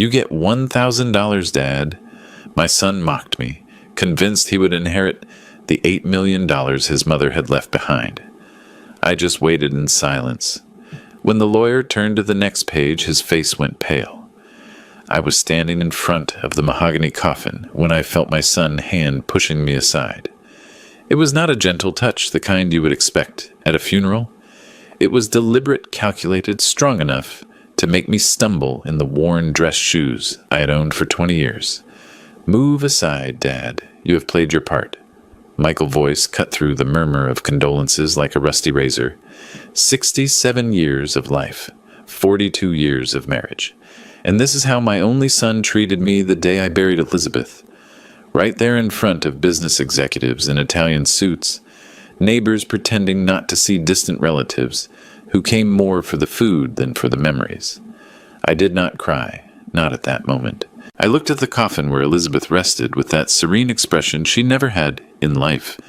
"You get $1,000, Dad." My son mocked me, convinced he would inherit the $8 million his mother had left behind. I just waited in silence. When the lawyer turned to the next page, his face went pale. I was standing in front of the mahogany coffin when I felt my son's hand pushing me aside. It was not a gentle touch, the kind you would expect at a funeral. It was deliberate, calculated, strong enough to make me stumble in the worn dress shoes I had owned for 20 years. "Move aside, Dad. You have played your part." Michael's voice cut through the murmur of condolences like a rusty razor. 67 years of life, 42 years of marriage. And this is how my only son treated me the day I buried Elizabeth. Right there in front of business executives in Italian suits, neighbors pretending not to see distant relatives who came more for the food than for the memories. I did not cry, not at that moment. I looked at the coffin where Elizabeth rested with that serene expression she never had in life,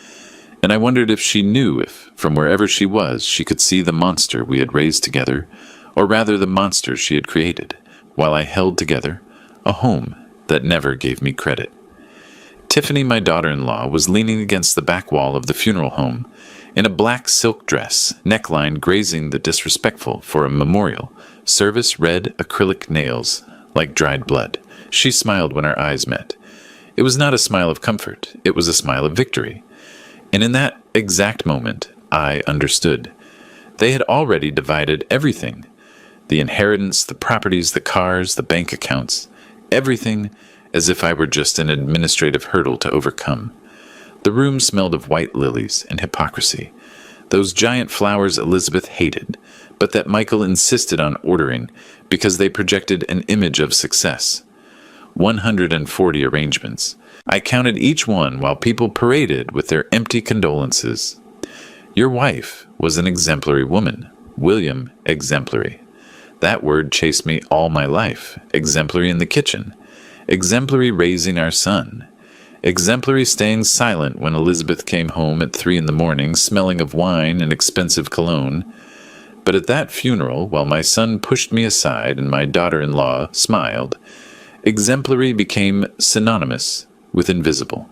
and I wondered if she knew if, from wherever she was, she could see the monster we had raised together, or rather the monster she had created, while I held together a home that never gave me credit. Tiffany, my daughter-in-law, was leaning against the back wall of the funeral home, in a black silk dress, neckline grazing the disrespectful for a memorial, service red acrylic nails like dried blood. She smiled when our eyes met. It was not a smile of comfort, it was a smile of victory. And in that exact moment, I understood. They had already divided everything. The inheritance, the properties, the cars, the bank accounts, everything as if I were just an administrative hurdle to overcome. The room smelled of white lilies and hypocrisy. Those giant flowers Elizabeth hated, but that Michael insisted on ordering because they projected an image of success. 140 arrangements. I counted each one while people paraded with their empty condolences. Your wife was an exemplary woman. William, exemplary. That word chased me all my life. Exemplary in the kitchen. Exemplary raising our son. Exemplary staying silent when Elizabeth came home at 3 a.m, smelling of wine and expensive cologne. But at that funeral, while my son pushed me aside and my daughter-in-law smiled, exemplary became synonymous with invisible.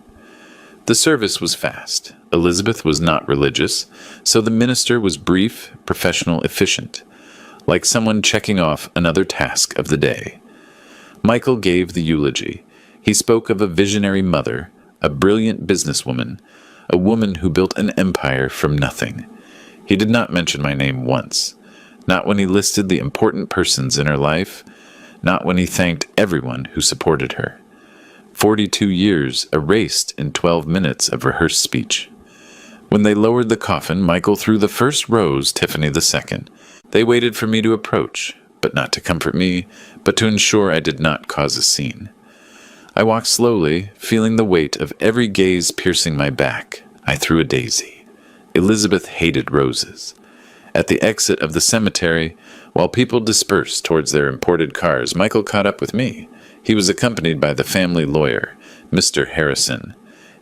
The service was fast. Elizabeth was not religious, so the minister was brief, professional, efficient, like someone checking off another task of the day. Michael gave the eulogy. He spoke of a visionary mother, a brilliant businesswoman, a woman who built an empire from nothing. He did not mention my name once, not when he listed the important persons in her life, not when he thanked everyone who supported her. 42 years erased in 12 minutes of rehearsed speech. When they lowered the coffin, Michael threw the first rose, Tiffany the second. They waited for me to approach, but not to comfort me, but to ensure I did not cause a scene. I walked slowly, feeling the weight of every gaze piercing my back. I threw a daisy. Elizabeth hated roses. At the exit of the cemetery, while people dispersed towards their imported cars, Michael caught up with me. He was accompanied by the family lawyer, Mr. Harrison.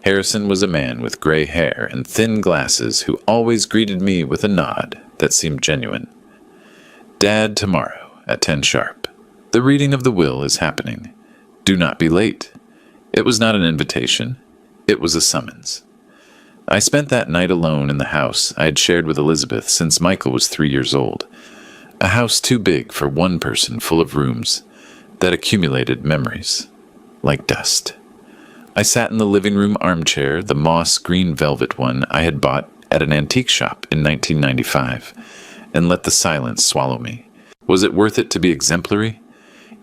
Harrison was a man with gray hair and thin glasses who always greeted me with a nod that seemed genuine. "Dad, tomorrow at 10 sharp. The reading of the will is happening. Do not be late." It was not an invitation. It was a summons. I spent that night alone in the house I had shared with Elizabeth since Michael was 3 years old. A house too big for one person, full of rooms that accumulated memories, like dust. I sat in the living room armchair, the moss green velvet one I had bought at an antique shop in 1995, and let the silence swallow me. Was it worth it to be exemplary?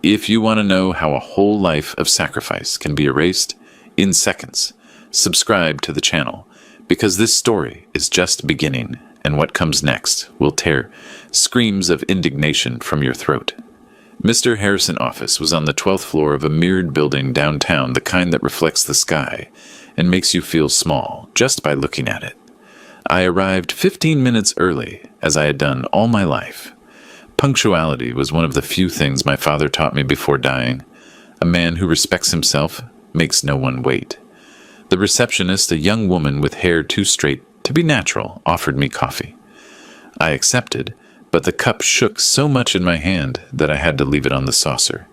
If you want to know how a whole life of sacrifice can be erased in seconds, subscribe to the channel, because this story is just beginning, and what comes next will tear screams of indignation from your throat. Mr. Harrison's office was on the 12th floor of a mirrored building downtown, the kind that reflects the sky and makes you feel small just by looking at it. I arrived 15 minutes early, as I had done all my life. Punctuality was one of the few things my father taught me before dying. A man who respects himself makes no one wait. The receptionist, a young woman with hair too straight to be natural, offered me coffee. I accepted, but the cup shook so much in my hand that I had to leave it on the saucer.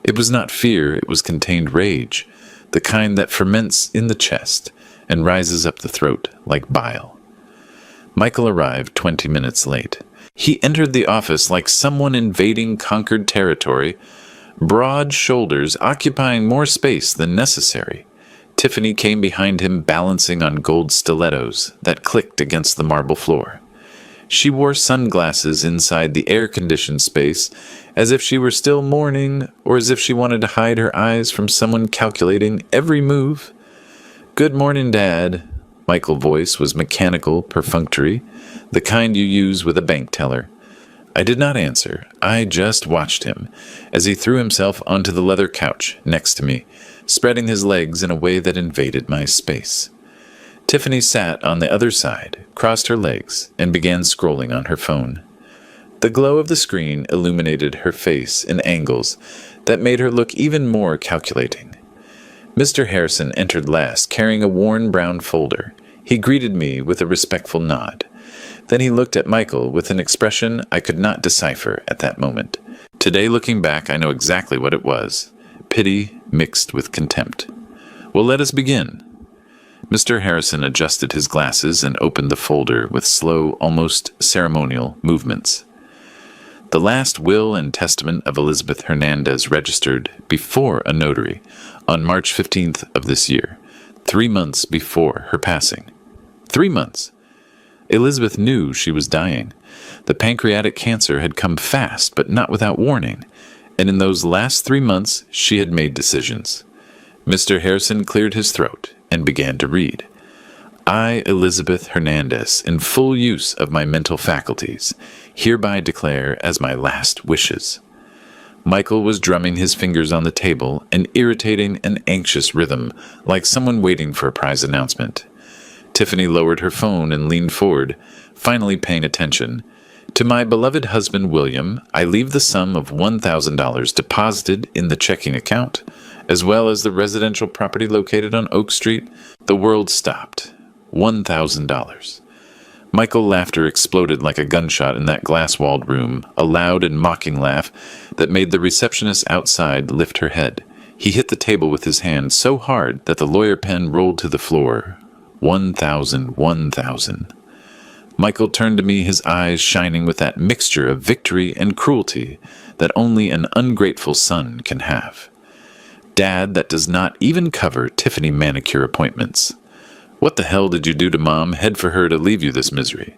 It was not fear, it was contained rage, the kind that ferments in the chest and rises up the throat like bile. Michael arrived 20 minutes late. He entered the office like someone invading conquered territory, broad shoulders occupying more space than necessary. Tiffany came behind him balancing on gold stilettos that clicked against the marble floor. She wore sunglasses inside the air-conditioned space as if she were still mourning or as if she wanted to hide her eyes from someone calculating every move. "Good morning, Dad." Michael's voice was mechanical, perfunctory, the kind you use with a bank teller. I did not answer. I just watched him as he threw himself onto the leather couch next to me, spreading his legs in a way that invaded my space. Tiffany sat on the other side, crossed her legs, and began scrolling on her phone. The glow of the screen illuminated her face in angles that made her look even more calculating. Mr. Harrison entered last, carrying a worn brown folder. He greeted me with a respectful nod. Then he looked at Michael with an expression I could not decipher at that moment. Today, looking back, I know exactly what it was. Pity mixed with contempt. "Well, let us begin." Mr. Harrison adjusted his glasses and opened the folder with slow, almost ceremonial movements. The last will and testament of Elizabeth Hernandez registered before a notary on March 15th of this year, 3 months before her passing. 3 months! Elizabeth knew she was dying. The pancreatic cancer had come fast, but not without warning, and in those last 3 months she had made decisions. Mr. Harrison cleared his throat and began to read. "I, Elizabeth Hernandez, in full use of my mental faculties, hereby declare as my last wishes." Michael was drumming his fingers on the table, an irritating and anxious rhythm, like someone waiting for a prize announcement. Tiffany lowered her phone and leaned forward, finally paying attention. "To my beloved husband, William, I leave the sum of $1,000 deposited in the checking account, as well as the residential property located on Oak Street." The world stopped. $1,000. Michael's laughter exploded like a gunshot in that glass-walled room, a loud and mocking laugh that made the receptionist outside lift her head. He hit the table with his hand so hard that the lawyer pen rolled to the floor. 1,000, 1,000. Michael turned to me, his eyes shining with that mixture of victory and cruelty that only an ungrateful son can have. Dad that does not even cover Tiffany manicure appointments. "What the hell did you do to Mom? Head for her to leave you this misery."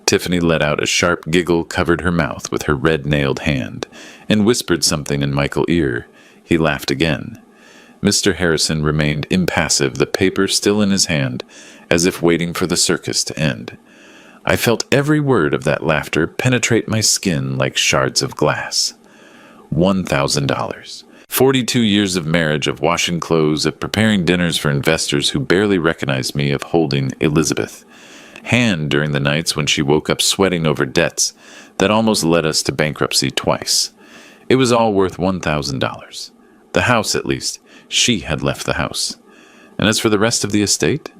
Tiffany let out a sharp giggle, covered her mouth with her red-nailed hand, and whispered something in Michael's ear. He laughed again. Mr. Harrison remained impassive, the paper still in his hand, as if waiting for the circus to end. I felt every word of that laughter penetrate my skin like shards of glass. $1,000. 42 years of marriage, of washing clothes, of preparing dinners for investors who barely recognized me, of holding Elizabeth. Hand during the nights when she woke up sweating over debts that almost led us to bankruptcy twice. It was all worth $1,000. The house, at least. She had left the house. And as for the rest of the estate?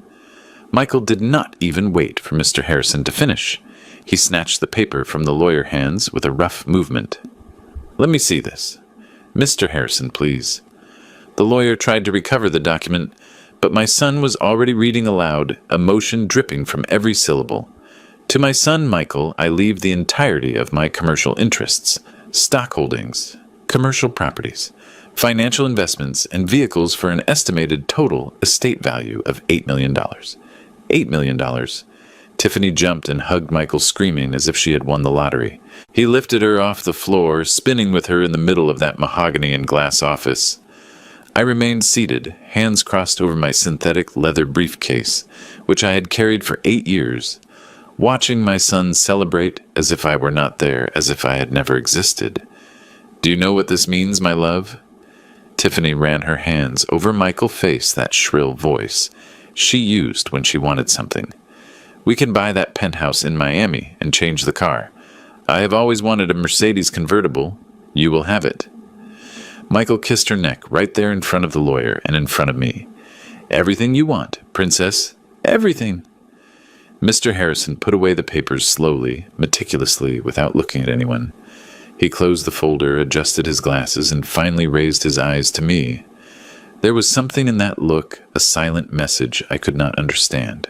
Michael did not even wait for Mr. Harrison to finish. He snatched the paper from the lawyer's hands with a rough movement. "Let me see this. Mr. Harrison, please." The lawyer tried to recover the document, but my son was already reading aloud, emotion dripping from every syllable. "To my son, Michael, I leave the entirety of my commercial interests, stock holdings, commercial properties, financial investments, and vehicles for an estimated total estate value of $8 million. $8 million. Tiffany jumped and hugged Michael, screaming as if she had won the lottery. He lifted her off the floor, spinning with her in the middle of that mahogany and glass office. I remained seated, hands crossed over my synthetic leather briefcase, which I had carried for 8 years, watching my son celebrate as if I were not there, as if I had never existed. "Do you know what this means, my love?" Tiffany ran her hands over Michael's face, that shrill voice she used when she wanted something. "We can buy that penthouse in Miami and change the car. I have always wanted a Mercedes convertible. You will have it." Michael kissed her neck right there in front of the lawyer and in front of me. "Everything you want, princess. Everything." Mr. Harrison put away the papers slowly, meticulously, without looking at anyone. He closed the folder, adjusted his glasses, and finally raised his eyes to me. There was something in that look, a silent message I could not understand.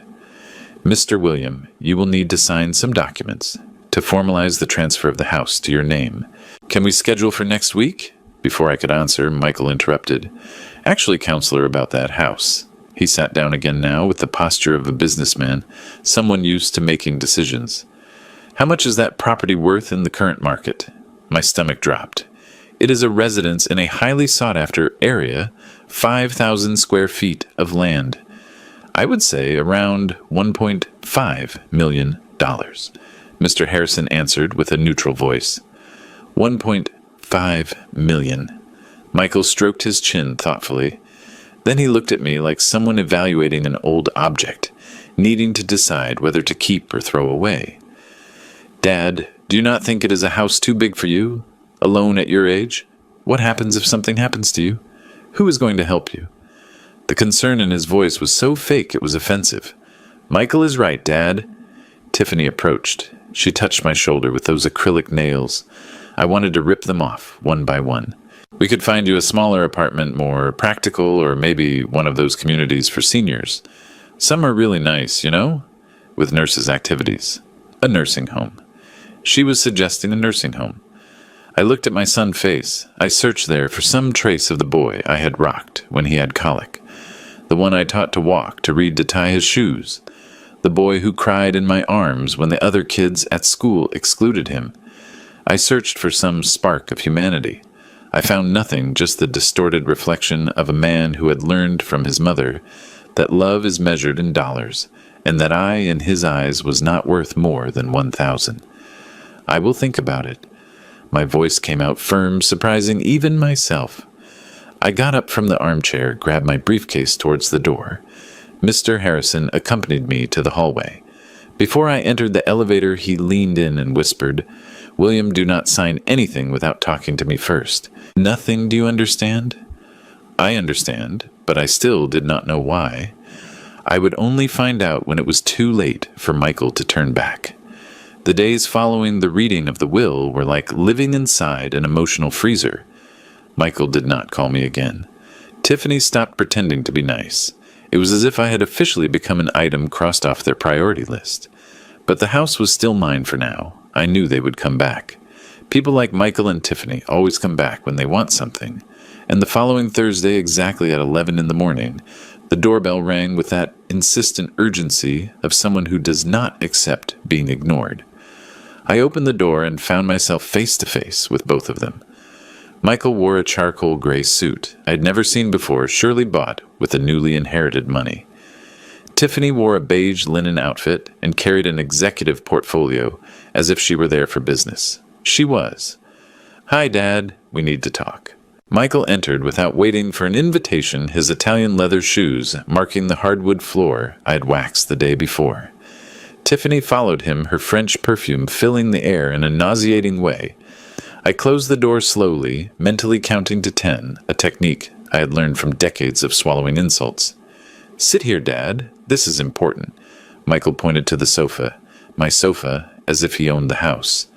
Mr. William, you will need to sign some documents to formalize the transfer of the house to your name. Can we schedule for next week? Before I could answer, Michael interrupted. Actually, counselor, about that house. He sat down again now with the posture of a businessman, someone used to making decisions. How much is that property worth in the current market? My stomach dropped. It is a residence in a highly sought-after area, 5,000 square feet of land. I would say around $1.5 million. Mr. Harrison answered with a neutral voice. 1.5 million. Michael stroked his chin thoughtfully. Then he looked at me like someone evaluating an old object, needing to decide whether to keep or throw away. Dad, do you not think it is a house too big for you? Alone at your age? What happens if something happens to you? Who is going to help you? The concern in his voice was so fake it was offensive. Michael is right, Dad. Tiffany approached. She touched my shoulder with those acrylic nails. I wanted to rip them off, one by one. We could find you a smaller apartment, more practical, or maybe one of those communities for seniors. Some are really nice, you know, with nurses' activities. A nursing home. She was suggesting a nursing home. I looked at my son's face. I searched there for some trace of the boy I had rocked when he had colic. The one I taught to walk, to read, to tie his shoes. The boy who cried in my arms when the other kids at school excluded him. I searched for some spark of humanity. I found nothing, just the distorted reflection of a man who had learned from his mother that love is measured in dollars, and that I, in his eyes, was not worth more than 1,000. I will think about it. My voice came out firm, surprising even myself. I got up from the armchair, grabbed my briefcase towards the door. Mr. Harrison accompanied me to the hallway. Before I entered the elevator, he leaned in and whispered, William, do not sign anything without talking to me first. Nothing, do you understand? I understand, but I still did not know why. I would only find out when it was too late for Michael to turn back. The days following the reading of the will were like living inside an emotional freezer. Michael did not call me again. Tiffany stopped pretending to be nice. It was as if I had officially become an item crossed off their priority list. But the house was still mine for now. I knew they would come back. People like Michael and Tiffany always come back when they want something. And the following Thursday, exactly at 11 in the morning, the doorbell rang with that insistent urgency of someone who does not accept being ignored. I opened the door and found myself face to face with both of them. Michael wore a charcoal gray suit I had never seen before, surely bought with the newly inherited money. Tiffany wore a beige linen outfit and carried an executive portfolio as if she were there for business. She was. Hi, Dad. We need to talk. Michael entered without waiting for an invitation, his Italian leather shoes marking the hardwood floor I had waxed the day before. Tiffany followed him, her French perfume filling the air in a nauseating way. I closed the door slowly, mentally counting to 10, a technique I had learned from decades of swallowing insults. Sit here, Dad. This is important. Michael pointed to the sofa, my sofa, as if he owned the house.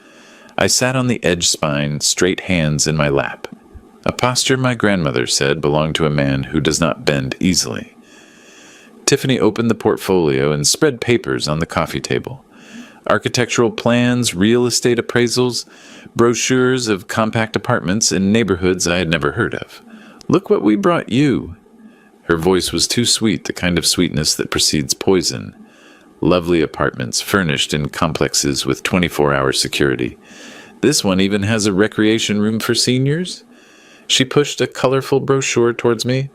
I sat on the edge spine, straight hands in my lap. A posture my grandmother said belonged to a man who does not bend easily. Tiffany opened the portfolio and spread papers on the coffee table. Architectural plans, real estate appraisals, brochures of compact apartments in neighborhoods I had never heard of. Look what we brought you. Her voice was too sweet, the kind of sweetness that precedes poison. Lovely apartments, furnished in complexes with 24-hour security. This one even has a recreation room for seniors. She pushed a colorful brochure towards me.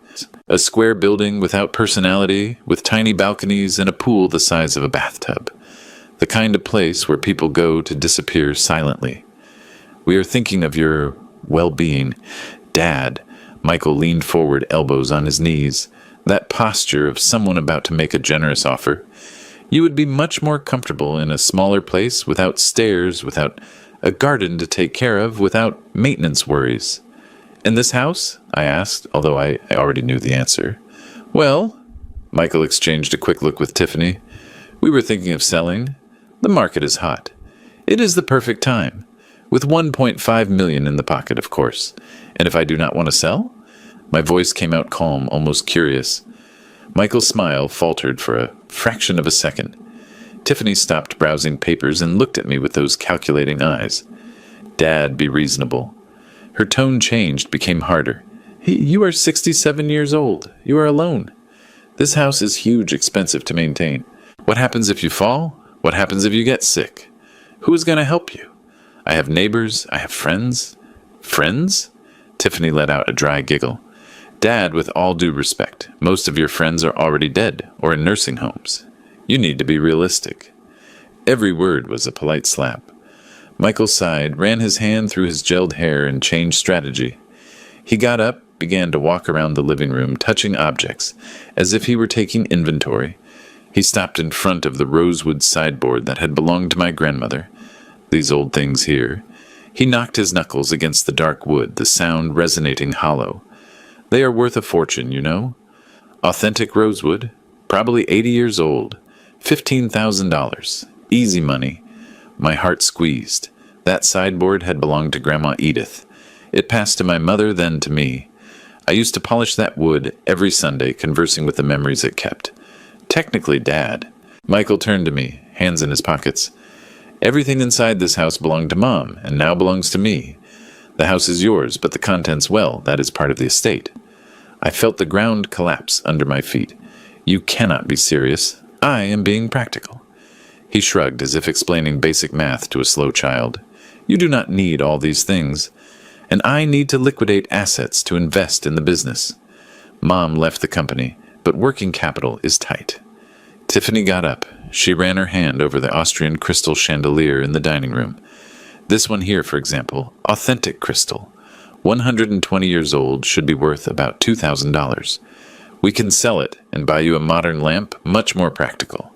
A square building without personality, with tiny balconies and a pool the size of a bathtub. The kind of place where people go to disappear silently. We are thinking of your well-being. Dad. Michael leaned forward, elbows on his knees. That posture of someone about to make a generous offer. You would be much more comfortable in a smaller place, without stairs, without a garden to take care of, without maintenance worries. In this house? I asked, although I already knew the answer. Well, Michael exchanged a quick look with Tiffany. We were thinking of selling. The market is hot. It is the perfect time. With 1.5 million in the pocket, of course. And if I do not want to sell? My voice came out calm, almost curious. Michael's smile faltered for a fraction of a second. Tiffany stopped browsing papers and looked at me with those calculating eyes. Dad, be reasonable. Her tone changed, became harder. You are 67 years old. You are alone. This house is huge, expensive to maintain. What happens if you fall? What happens if you get sick? Who is going to help you? I have neighbors. I have friends. Friends? Tiffany let out a dry giggle. Dad, with all due respect, most of your friends are already dead or in nursing homes. You need to be realistic. Every word was a polite slap. Michael sighed, ran his hand through his gelled hair, and changed strategy. He got up, began to walk around the living room, touching objects, as if he were taking inventory. He stopped in front of the rosewood sideboard that had belonged to my grandmother. These old things here. He knocked his knuckles against the dark wood, the sound resonating hollow. They are worth a fortune, you know. Authentic rosewood, probably 80 years old. $15,000. Easy money. My heart squeezed. That sideboard had belonged to Grandma Edith. It passed to my mother, then to me. I used to polish that wood every Sunday, conversing with the memories it kept. Technically, Dad. Michael turned to me, hands in his pockets. Everything inside this house belonged to Mom, and now belongs to me. The house is yours, but the contents, well, that is part of the estate. I felt the ground collapse under my feet. You cannot be serious. I am being practical. He shrugged, as if explaining basic math to a slow child. You do not need all these things, and I need to liquidate assets to invest in the business. Mom left the company, but working capital is tight. Tiffany got up. She ran her hand over the Austrian crystal chandelier in the dining room. This one here, for example, authentic crystal. 120 years old, should be worth about $2,000. We can sell it and buy you a modern lamp, much more practical.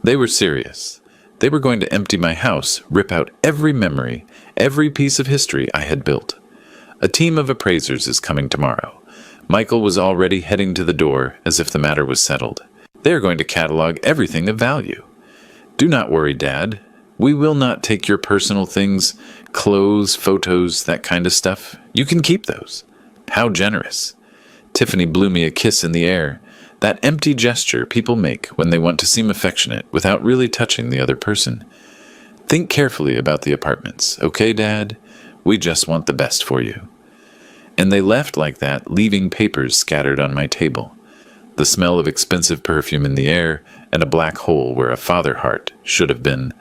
They were serious. They were going to empty my house, rip out every memory, every piece of history I had built. A team of appraisers is coming tomorrow. Michael was already heading to the door as if the matter was settled. They are going to catalog everything of value. Do not worry, Dad. We will not take your personal things, clothes, photos, that kind of stuff. You can keep those. How generous. Tiffany blew me a kiss in the air. That empty gesture people make when they want to seem affectionate without really touching the other person. Think carefully about the apartments, okay, Dad? We just want the best for you. And they left like that, leaving papers scattered on my table. The smell of expensive perfume in the air, and a black hole where a father heart should have been.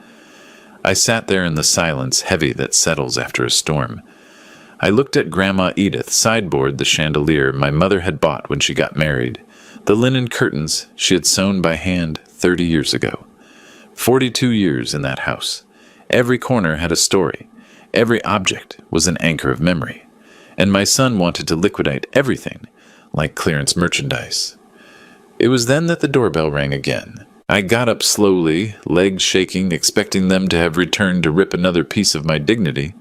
I sat there in the silence heavy that settles after a storm. I looked at Grandma Edith sideboard the chandelier my mother had bought when she got married, the linen curtains she had sewn by hand 30 years ago. 42 years in that house. Every corner had a story. Every object was an anchor of memory. And my son wanted to liquidate everything, like clearance merchandise. It was then that the doorbell rang again. I got up slowly, legs shaking, expecting them to have returned to rip another piece of my dignity.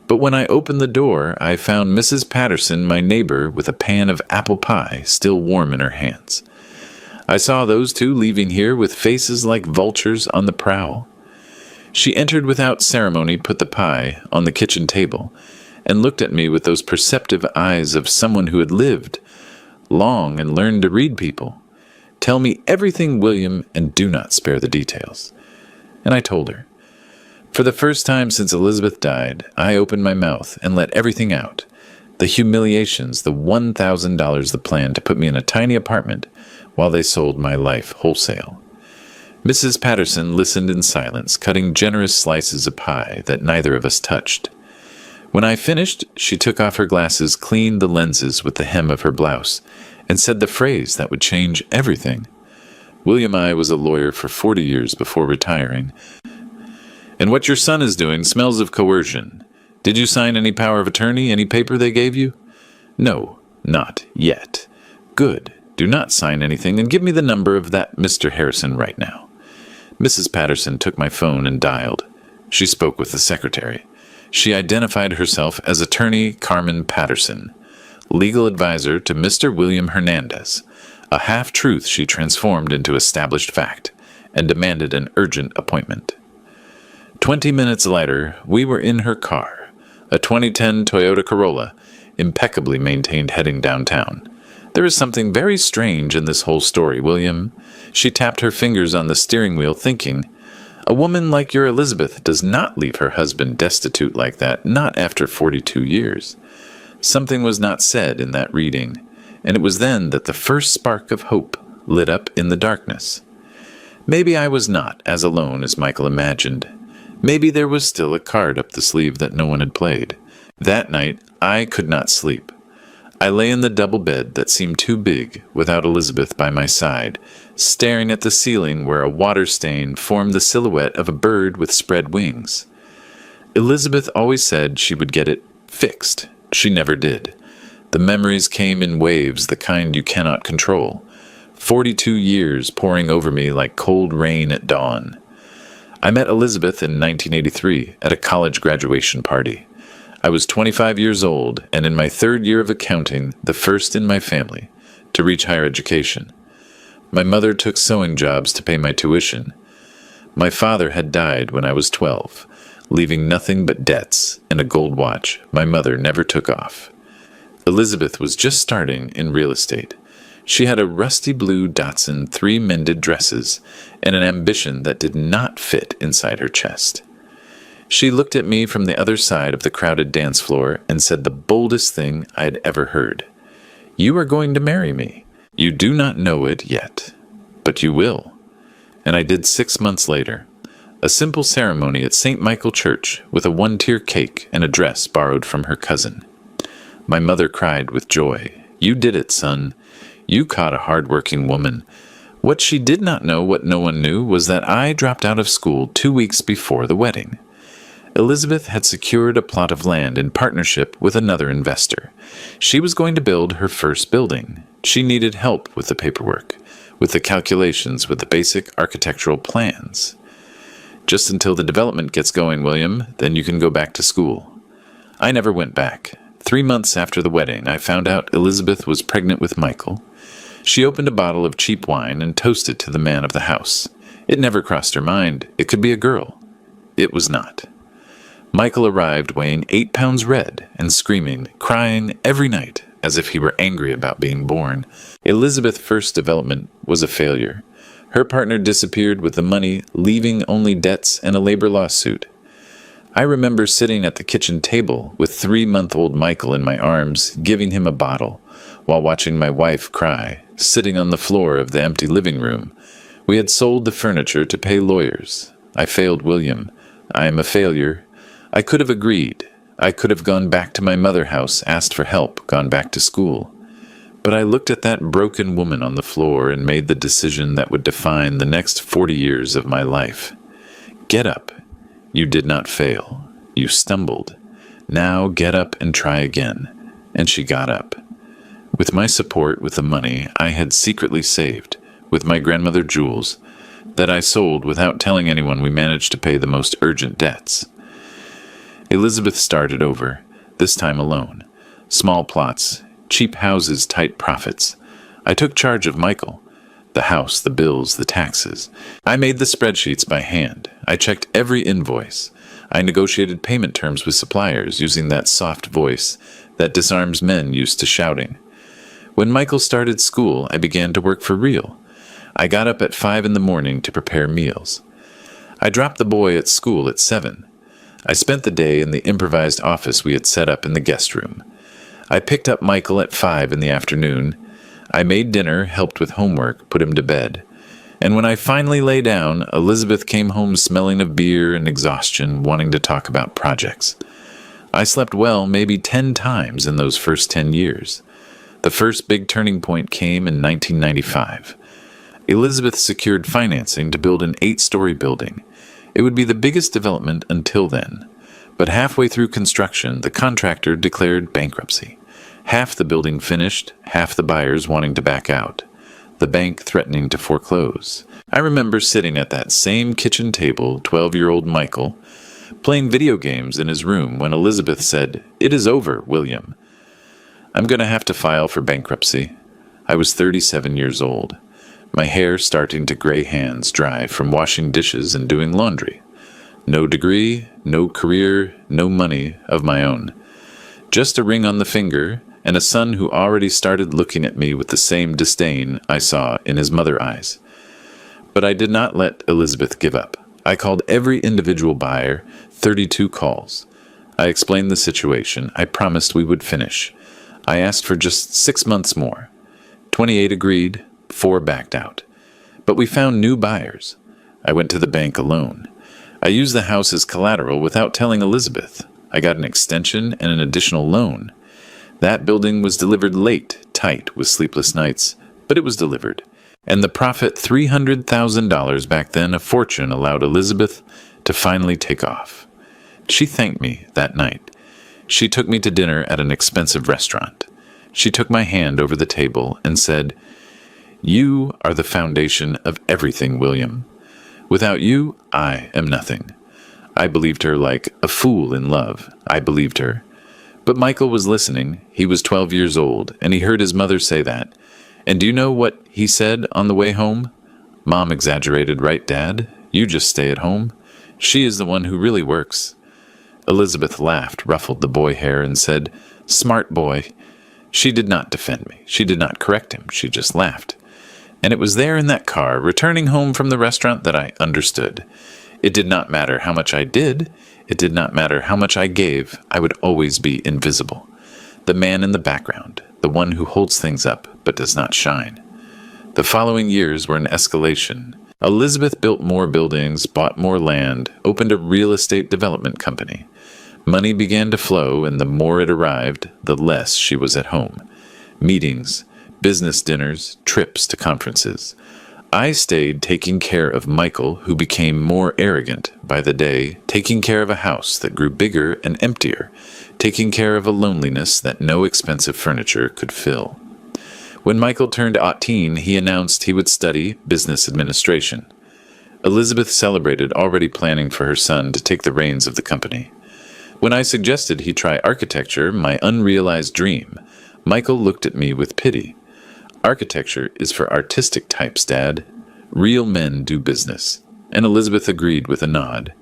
But when I opened the door, I found Mrs. Patterson, my neighbor, with a pan of apple pie still warm in her hands. I saw those two leaving here with faces like vultures on the prowl. She entered without ceremony, put the pie on the kitchen table, and looked at me with those perceptive eyes of someone who had lived long and learned to read people. Tell me everything, William, and do not spare the details. And I told her. For the first time since Elizabeth died, I opened my mouth and let everything out. The humiliations, the $1,000 the plan to put me in a tiny apartment while they sold my life wholesale. Mrs. Patterson listened in silence, cutting generous slices of pie that neither of us touched. When I finished, she took off her glasses, cleaned the lenses with the hem of her blouse, and said the phrase that would change everything. William I was a lawyer for 40 years before retiring. And what your son is doing smells of coercion. Did you sign any power of attorney, any paper they gave you? No, not yet. Good. Do not sign anything and give me the number of that Mr. Harrison right now. Mrs. Patterson took my phone and dialed. She spoke with the secretary. She identified herself as Attorney Carmen Patterson, legal advisor to Mr. William Hernandez. A half-truth she transformed into established fact and demanded an urgent appointment. 20 minutes later, we were in her car, a 2010 Toyota Corolla, impeccably maintained, heading downtown. There is something very strange in this whole story, William. She tapped her fingers on the steering wheel, thinking, a woman like your Elizabeth does not leave her husband destitute like that, not after 42 years. Something was not said in that reading, and it was then that the first spark of hope lit up in the darkness. Maybe I was not as alone as Michael imagined. Maybe there was still a card up the sleeve that no one had played. That night, I could not sleep. I lay in the double bed that seemed too big without Elizabeth by my side, staring at the ceiling where a water stain formed the silhouette of a bird with spread wings. Elizabeth always said she would get it fixed. She never did. The memories came in waves, the kind you cannot control. 42 years pouring over me like cold rain at dawn. I met Elizabeth in 1983 at a college graduation party. I was 25 years old and in my third year of accounting, the first in my family to reach higher education. My mother took sewing jobs to pay my tuition. My father had died when I was 12, leaving nothing but debts and a gold watch my mother never took off. Elizabeth was just starting in real estate. She had a rusty blue Datsun 3 mended dresses and an ambition that did not fit inside her chest. She looked at me from the other side of the crowded dance floor and said the boldest thing I had ever heard. You are going to marry me. You do not know it yet, but you will. And I did 6 months later. A simple ceremony at St. Michael Church with a one-tier cake and a dress borrowed from her cousin. My mother cried with joy. You did it, son. You caught a hard-working woman. What she did not know, what no one knew, was that I dropped out of school 2 weeks before the wedding. Elizabeth had secured a plot of land in partnership with another investor. She was going to build her first building. She needed help with the paperwork, with the calculations, with the basic architectural plans. Just until the development gets going, William, then you can go back to school. I never went back. 3 months after the wedding, I found out Elizabeth was pregnant with Michael. She opened a bottle of cheap wine and toasted to the man of the house. It never crossed her mind. It could be a girl. It was not. Michael arrived weighing 8 pounds red and screaming, crying every night as if he were angry about being born. Elizabeth's first development was a failure. Her partner disappeared with the money, leaving only debts and a labor lawsuit. I remember sitting at the kitchen table with 3-month-old Michael in my arms, giving him a bottle, while watching my wife cry, sitting on the floor of the empty living room. We had sold the furniture to pay lawyers. I failed William. I am a failure. I could have agreed. I could have gone back to my mother house, asked for help, gone back to school. But I looked at that broken woman on the floor and made the decision that would define the next 40 years of my life. Get up. You did not fail. You stumbled. Now get up and try again. And she got up. With my support, with the money I had secretly saved, with my grandmother jewels, that I sold without telling anyone, we managed to pay the most urgent debts. Elizabeth started over, this time alone. Small plots, cheap houses, tight profits. I took charge of Michael. The house, the bills, the taxes. I made the spreadsheets by hand. I checked every invoice. I negotiated payment terms with suppliers using that soft voice that disarms men used to shouting. When Michael started school, I began to work for real. I got up at 5 in the morning to prepare meals. I dropped the boy at school at 7. I spent the day in the improvised office we had set up in the guest room. I picked up Michael at 5 in the afternoon. I made dinner, helped with homework, put him to bed. And when I finally lay down, Elizabeth came home smelling of beer and exhaustion, wanting to talk about projects. I slept well maybe 10 times in those first 10 years. The first big turning point came in 1995. Elizabeth secured financing to build an 8-story building. It would be the biggest development until then. But halfway through construction, the contractor declared bankruptcy. Half the building finished, half the buyers wanting to back out. The bank threatening to foreclose. I remember sitting at that same kitchen table, 12-year-old Michael, playing video games in his room when Elizabeth said, "It is over, William. I'm going to have to file for bankruptcy." I was 37 years old. My hair starting to gray hands dry from washing dishes and doing laundry. No degree, no career, no money of my own. Just a ring on the finger, and a son who already started looking at me with the same disdain I saw in his mother eyes. But I did not let Elizabeth give up. I called every individual buyer, 32 calls. I explained the situation. I promised we would finish. I asked for just 6 months more. 28 agreed, 4 backed out. But we found new buyers. I went to the bank alone. I used the house as collateral without telling Elizabeth. I got an extension and an additional loan. That building was delivered late, tight, with sleepless nights, but it was delivered. And the profit, $300,000 back then, a fortune, allowed Elizabeth to finally take off. She thanked me that night. She took me to dinner at an expensive restaurant. She took my hand over the table and said, "You are the foundation of everything, William. Without you, I am nothing." I believed her like a fool in love. I believed her. But Michael was listening. He was 12 years old, and he heard his mother say that. And do you know what he said on the way home? "Mom exaggerated, right, Dad? You just stay at home. She is the one who really works." Elizabeth laughed, ruffled the boy hair, and said, "Smart boy." She did not defend me. She did not correct him. She just laughed. And it was there in that car, returning home from the restaurant, that I understood. It did not matter how much I did. It did not matter how much I gave. I would always be invisible. The man in the background, the one who holds things up but does not shine. The following years were an escalation. Elizabeth built more buildings, bought more land, opened a real estate development company. Money began to flow, and the more it arrived, the less she was at home. Meetings, business dinners, trips to conferences. I stayed taking care of Michael, who became more arrogant by the day, taking care of a house that grew bigger and emptier, taking care of a loneliness that no expensive furniture could fill. When Michael turned 18, he announced he would study business administration. Elizabeth celebrated, already planning for her son to take the reins of the company. When I suggested he try architecture, my unrealized dream, Michael looked at me with pity. "Architecture is for artistic types, Dad. Real men do business." And Elizabeth agreed with a nod.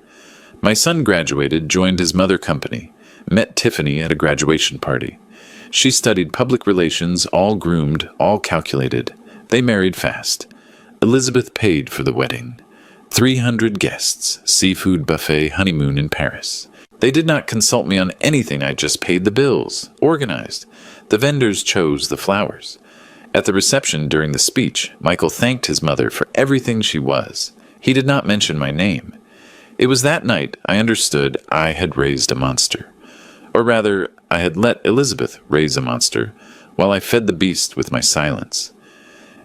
My son graduated, joined his mother company, met Tiffany at a graduation party. She studied public relations, all groomed, all calculated. They married fast. Elizabeth paid for the wedding. 300 guests, seafood buffet, honeymoon in Paris. They did not consult me on anything. I just paid the bills, organized. The vendors chose the flowers. At the reception during the speech, Michael thanked his mother for everything she was. He did not mention my name. It was that night I understood I had raised a monster. Or rather, I had let Elizabeth raise a monster while I fed the beast with my silence.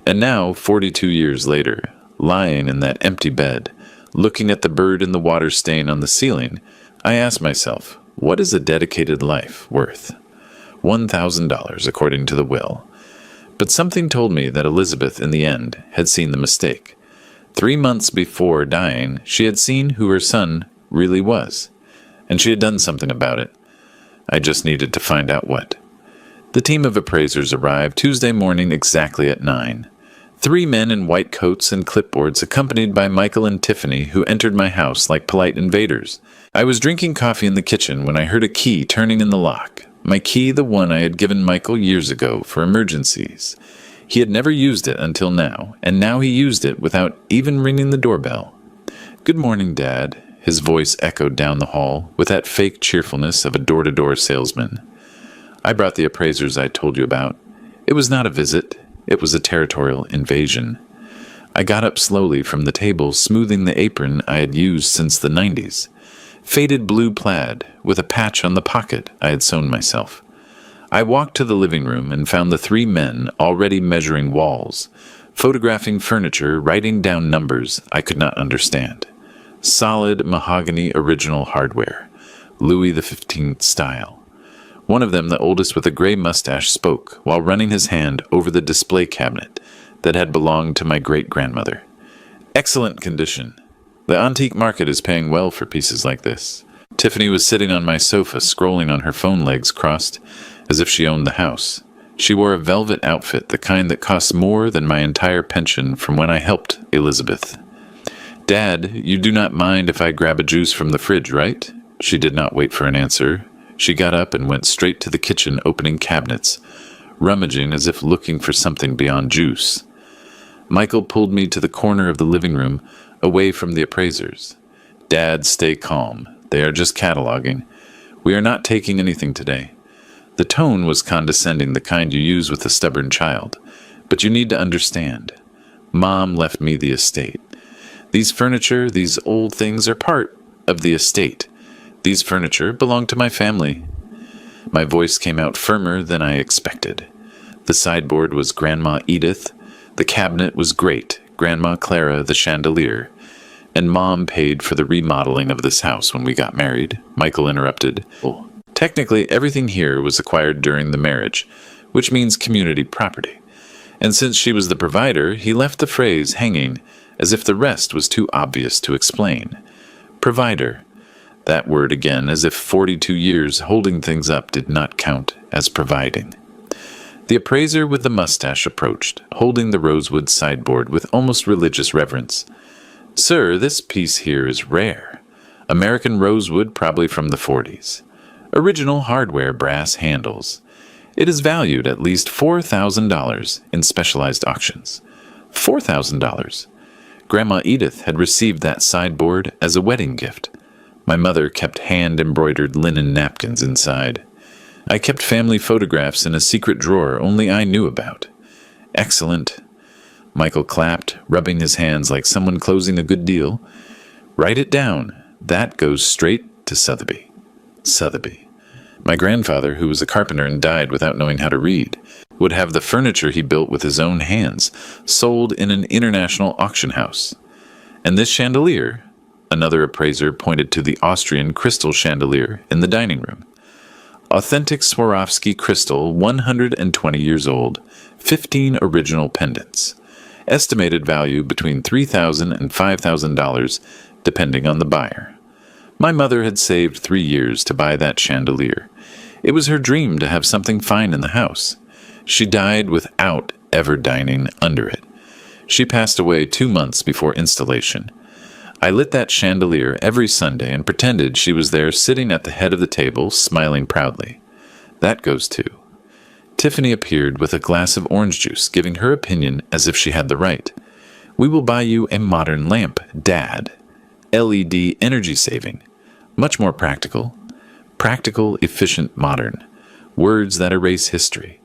And now, 42 years later, lying in that empty bed, looking at the bird in the water stain on the ceiling, I ask myself, what is a dedicated life worth? $1,000, according to the will. But something told me that Elizabeth, in the end, had seen the mistake. 3 months before dying, she had seen who her son really was, and she had done something about it. I just needed to find out what. The team of appraisers arrived Tuesday morning exactly at 9. 3 men in white coats and clipboards, accompanied by Michael and Tiffany, who entered my house like polite invaders. I was drinking coffee in the kitchen when I heard a key turning in the lock. My key, the one I had given Michael years ago for emergencies. He had never used it until now, and now he used it without even ringing the doorbell. "Good morning, Dad," his voice echoed down the hall with that fake cheerfulness of a door-to-door salesman. "I brought the appraisers I told you about. It was not a visit. It was a territorial invasion." I got up slowly from the table, smoothing the apron I had used since the 90s. Faded blue plaid, with a patch on the pocket I had sewn myself. I walked to the living room and found the 3 men already measuring walls, photographing furniture, writing down numbers I could not understand. Solid mahogany original hardware, Louis XV style. One of them, the oldest with a gray mustache, spoke while running his hand over the display cabinet that had belonged to my great-grandmother. "Excellent condition. The antique market is paying well for pieces like this." Tiffany was sitting on my sofa, scrolling on her phone, legs crossed, as if she owned the house. She wore a velvet outfit, the kind that costs more than my entire pension from when I helped Elizabeth. Dad, you do not mind if I grab a juice from the fridge, right? She did not wait for an answer. She got up and went straight to the kitchen, opening cabinets, rummaging as if looking for something beyond juice. Michael pulled me to the corner of the living room, away from the appraisers. Dad, stay calm. They are just cataloging. We are not taking anything today. The tone was condescending, the kind you use with a stubborn child. But you need to understand. Mom left me the estate. These furniture, these old things are part of the estate. These furniture belong to my family. My voice came out firmer than I expected. The sideboard was Grandma Edith. The cabinet was great, Grandma Clara, the chandelier. And Mom paid for the remodeling of this house when we got married, Michael interrupted. Well, technically, everything here was acquired during the marriage, which means community property. And since she was the provider, he left the phrase hanging, as if the rest was too obvious to explain. Provider. That word again, as if 42 years holding things up did not count as providing. The appraiser with the mustache approached, holding the rosewood sideboard with almost religious reverence. Sir, this piece here is rare. American rosewood, probably from the 40s. Original hardware brass handles. It is valued at least $4,000 in specialized auctions. $4,000. Grandma Edith had received that sideboard as a wedding gift. My mother kept hand-embroidered linen napkins inside. I kept family photographs in a secret drawer only I knew about. Excellent. Michael clapped, rubbing his hands like someone closing a good deal. Write it down. That goes straight to Sotheby. Sotheby. My grandfather, who was a carpenter and died without knowing how to read, would have the furniture he built with his own hands sold in an international auction house. And this chandelier, another appraiser pointed to the Austrian crystal chandelier in the dining room. Authentic Swarovski crystal, 120 years old, 15 original pendants. Estimated value between $3,000 and $5,000, depending on the buyer. My mother had saved 3 years to buy that chandelier. It was her dream to have something fine in the house. She died without ever dining under it. She passed away 2 months before installation. I lit that chandelier every Sunday and pretended she was there sitting at the head of the table, smiling proudly. That goes too. Tiffany appeared with a glass of orange juice, giving her opinion as if she had the right. We will buy you a modern lamp, Dad. LED energy saving. Much more practical. Practical, efficient, modern. Words that erase history.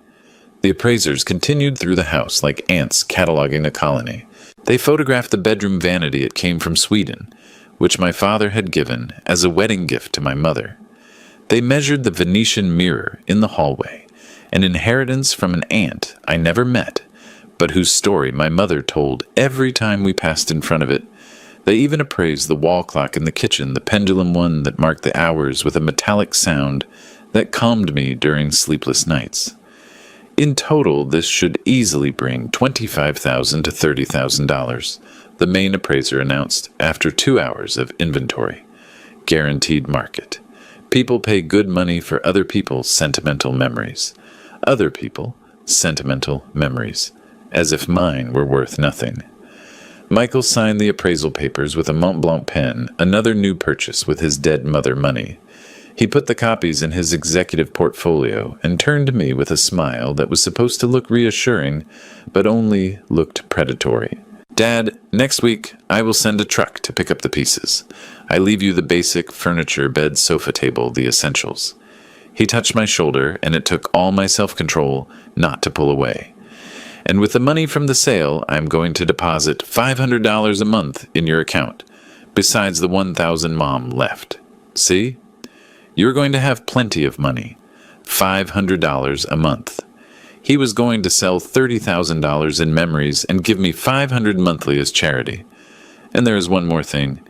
The appraisers continued through the house like ants cataloging a colony. They photographed the bedroom vanity. It came from Sweden, which my father had given as a wedding gift to my mother. They measured the Venetian mirror in the hallway, an inheritance from an aunt I never met, but whose story my mother told every time we passed in front of it. They even appraised the wall clock in the kitchen, the pendulum one that marked the hours with a metallic sound that calmed me during sleepless nights. In total, this should easily bring $25,000 to $30,000, the main appraiser announced after 2 hours of inventory. Guaranteed market. People pay good money for other people's sentimental memories. Other people, sentimental memories. As if mine were worth nothing. Michael signed the appraisal papers with a Mont Blanc pen, another new purchase with his dead mother money. He put the copies in his executive portfolio and turned to me with a smile that was supposed to look reassuring, but only looked predatory. Dad, next week I will send a truck to pick up the pieces. I leave you the basic furniture, bed, sofa table, the essentials. He touched my shoulder, and it took all my self-control not to pull away. And with the money from the sale, I'm going to deposit $500 a month in your account, besides the $1,000 Mom left. See? You're going to have plenty of money. $500 a month. He was going to sell $30,000 in memories and give me $500 monthly as charity. And there is one more thing.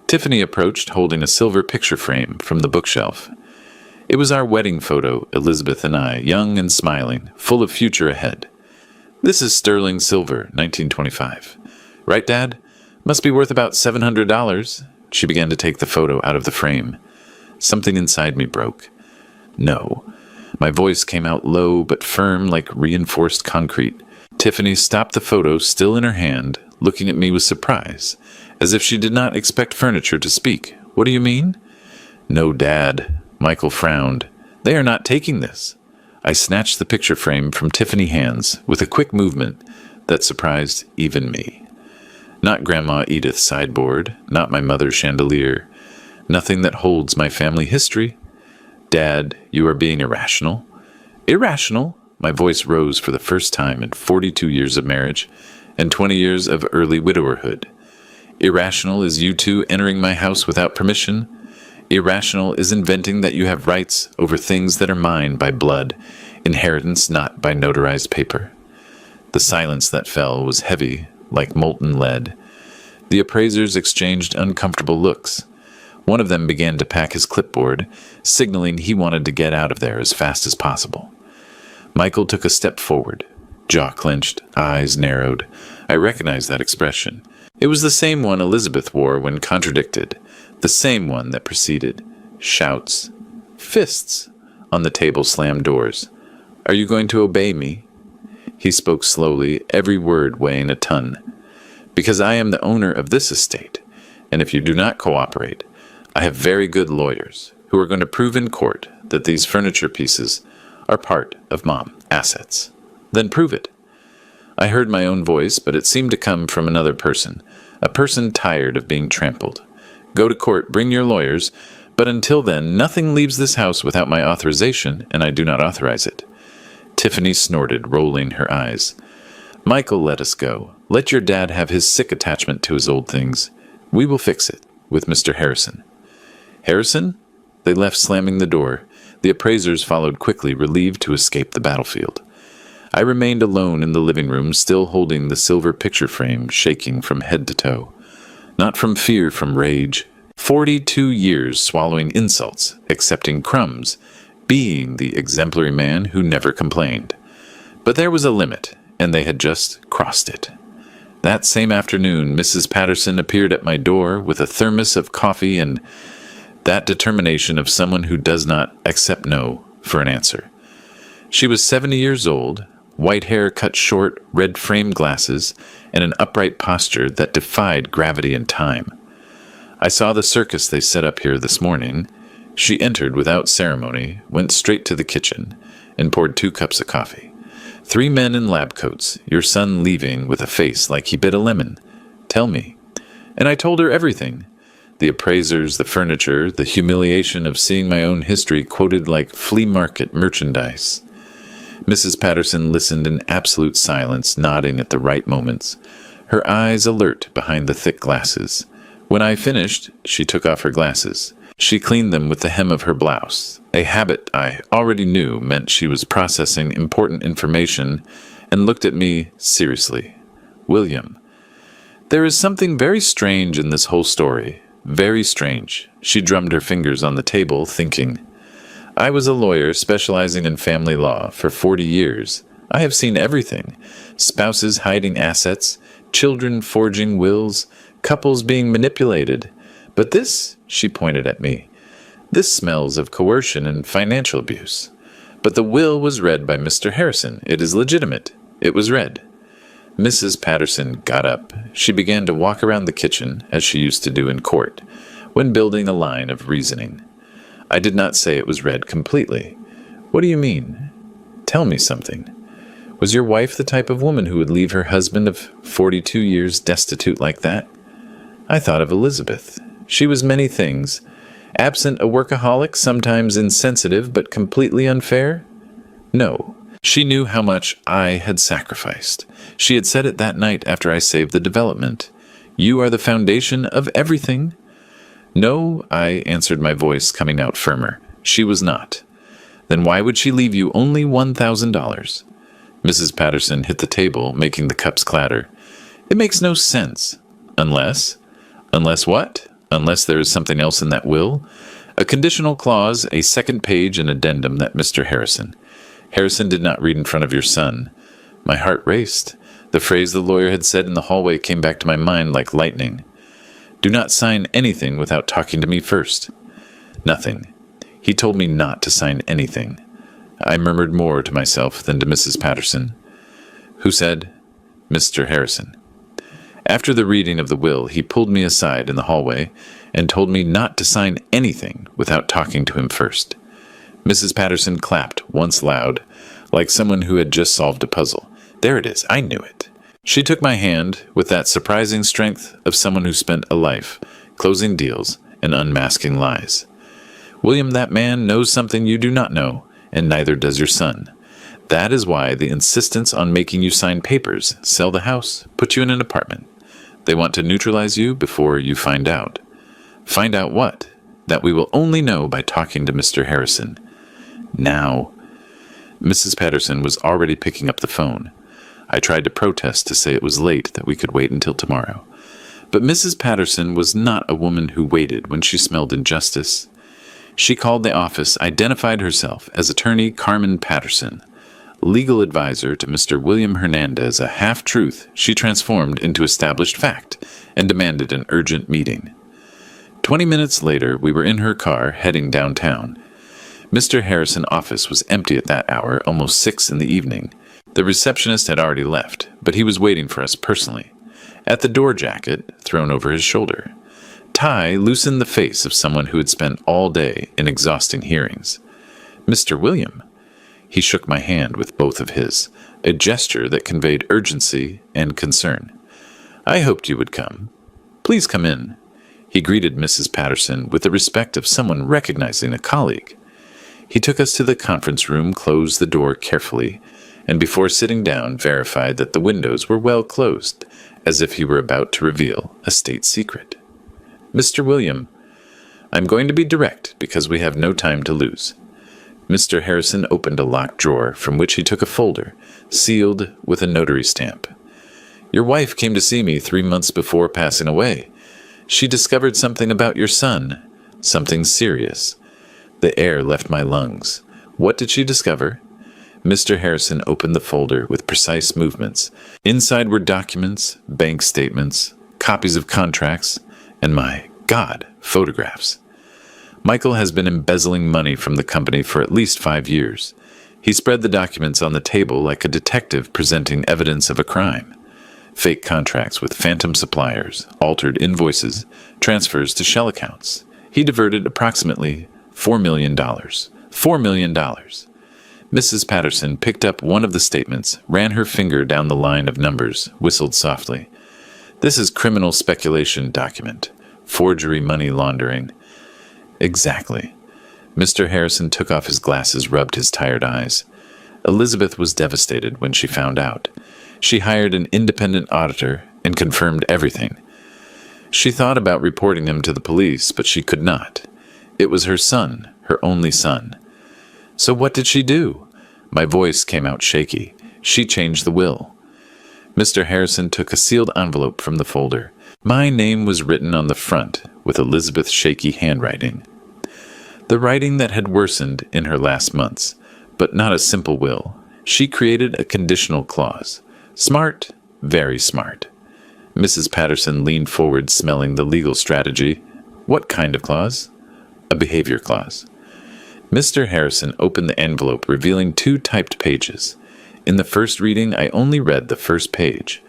Tiffany approached holding a silver picture frame from the bookshelf. It was our wedding photo, Elizabeth and I, young and smiling, full of future ahead. This is sterling silver, 1925. Right, Dad? Must be worth about $700. She began to take the photo out of the frame. Something inside me broke. No. My voice came out low but firm like reinforced concrete. Tiffany stopped the photo still in her hand, looking at me with surprise, as if she did not expect furniture to speak. What do you mean? No, Dad. Michael frowned. They are not taking this. I snatched the picture frame from Tiffany's hands with a quick movement that surprised even me. Not Grandma Edith's sideboard, not my mother's chandelier, nothing that holds my family history. Dad, you are being irrational. Irrational? My voice rose for the first time in 42 years of marriage and 20 years of early widowerhood. Irrational is you two entering my house without permission. Irrational is inventing that you have rights over things that are mine by blood, inheritance not by notarized paper. The silence that fell was heavy, like molten lead. The appraisers exchanged uncomfortable looks. One of them began to pack his clipboard, signaling he wanted to get out of there as fast as possible. Michael took a step forward, jaw clenched, eyes narrowed. I recognized that expression. It was the same one Elizabeth wore when contradicted, the same one that preceded shouts, fists on the table slammed doors. Are you going to obey me? He spoke slowly, every word weighing a ton. Because I am the owner of this estate, and if you do not cooperate, I have very good lawyers who are going to prove in court that these furniture pieces are part of Mom's assets. Then prove it. I heard my own voice, but it seemed to come from another person, a person tired of being trampled. Go to court, bring your lawyers, but until then, nothing leaves this house without my authorization, and I do not authorize it. Tiffany snorted, rolling her eyes. Michael, let us go. Let your dad have his sick attachment to his old things. We will fix it, with Mr. Harrison. Harrison? They left, slamming the door. The appraisers followed quickly, relieved to escape the battlefield. I remained alone in the living room, still holding the silver picture frame, shaking from head to toe. Not from fear, from rage. 42 years swallowing insults, accepting crumbs, being the exemplary man who never complained. But there was a limit, and they had just crossed it. That same afternoon, Mrs. Patterson appeared at my door with a thermos of coffee and that determination of someone who does not accept no for an answer. She was 70 years old, white hair cut short, red frame glasses, and an upright posture that defied gravity and time. I saw the circus they set up here this morning. She entered without ceremony, went straight to the kitchen, and poured 2 cups of coffee. 3 men in lab coats, your son leaving with a face like he bit a lemon. Tell me. And I told her everything. The appraisers, the furniture, the humiliation of seeing my own history quoted like flea market merchandise. Mrs. Patterson listened in absolute silence, nodding at the right moments, her eyes alert behind the thick glasses. When I finished, she took off her glasses. She cleaned them with the hem of her blouse, a habit I already knew meant she was processing important information, and looked at me seriously. William, there is something very strange in this whole story. Very strange. She drummed her fingers on the table, thinking. I was a lawyer specializing in family law for 40 years. I have seen everything. Spouses hiding assets, children forging wills, couples being manipulated. But this, she pointed at me, this smells of coercion and financial abuse. But the will was read by Mr. Harrison. It is legitimate. It was read. Mrs. Patterson got up. She began to walk around the kitchen, as she used to do in court, when building a line of reasoning. I did not say it was read completely. What do you mean? Tell me something. Was your wife the type of woman who would leave her husband of 42 years destitute like that? I thought of Elizabeth. She was many things. Absent a workaholic, sometimes insensitive, but completely unfair? No. She knew how much I had sacrificed. She had said it that night after I saved the development. You are the foundation of everything. No, I answered, my voice coming out firmer. She was not. Then why would she leave you only $1,000? Mrs. Patterson hit the table, making the cups clatter. It makes no sense. Unless what? Unless there is something else in that will? A conditional clause, a second page, an addendum that Mr. Harrison did not read in front of your son. My heart raced. The phrase the lawyer had said in the hallway came back to my mind like lightning. Do not sign anything without talking to me first. Nothing. He told me not to sign anything. I murmured more to myself than to Mrs. Patterson, who said, Mr. Harrison. After the reading of the will, he pulled me aside in the hallway and told me not to sign anything without talking to him first. Mrs. Patterson clapped once loud, like someone who had just solved a puzzle. There it is, I knew it. She took my hand with that surprising strength of someone who spent a life closing deals and unmasking lies. William, that man knows something you do not know, and neither does your son. That is why the insistence on making you sign papers, sell the house, put you in an apartment. They want to neutralize you before you find out. Find out what? That we will only know by talking to Mr. Harrison. Now. Mrs. Patterson was already picking up the phone. I tried to protest to say it was late, that we could wait until tomorrow. But Mrs. Patterson was not a woman who waited when she smelled injustice. She called the office, identified herself as attorney Carmen Patterson, legal advisor to Mr. William Hernandez, a half-truth she transformed into established fact, and demanded an urgent meeting. 20 minutes later, we were in her car heading downtown. Mr. Harrison's office was empty at that hour, almost 6 in the evening. The receptionist had already left, but he was waiting for us personally, at the door jacket thrown over his shoulder. Tie loosened the face of someone who had spent all day in exhausting hearings. Mr. William. He shook my hand with both of his, a gesture that conveyed urgency and concern. I hoped you would come. Please come in. He greeted Mrs. Patterson with the respect of someone recognizing a colleague. He took us to the conference room, closed the door carefully, and before sitting down verified that the windows were well closed, as if he were about to reveal a state secret. Mr. William, I'm going to be direct because we have no time to lose. Mr. Harrison opened a locked drawer from which he took a folder, sealed with a notary stamp. Your wife came to see me 3 months before passing away. She discovered something about your son, something serious. The air left my lungs. What did she discover? Mr. Harrison opened the folder with precise movements. Inside were documents, bank statements, copies of contracts, and my God, photographs. Michael has been embezzling money from the company for at least 5 years. He spread the documents on the table like a detective presenting evidence of a crime. Fake contracts with phantom suppliers, altered invoices, transfers to shell accounts. He diverted approximately $4 million. $4 million. Mrs. Patterson picked up one of the statements, ran her finger down the line of numbers, whistled softly. This is criminal speculation document. Forgery, money laundering. Exactly. Mr. Harrison took off his glasses, rubbed his tired eyes. Elizabeth was devastated when she found out. She hired an independent auditor and confirmed everything. She thought about reporting him to the police, but she could not. It was her son, her only son. So what did she do? My voice came out shaky. She changed the will. Mr. Harrison took a sealed envelope from the folder. My name was written on the front with Elizabeth's shaky handwriting. The writing that had worsened in her last months, but not a simple will. She created a conditional clause. Smart, very smart. Mrs. Patterson leaned forward, smelling the legal strategy. What kind of clause? A behavior clause. Mr. Harrison opened the envelope, revealing 2 typed pages. In the first reading, I only read the first page,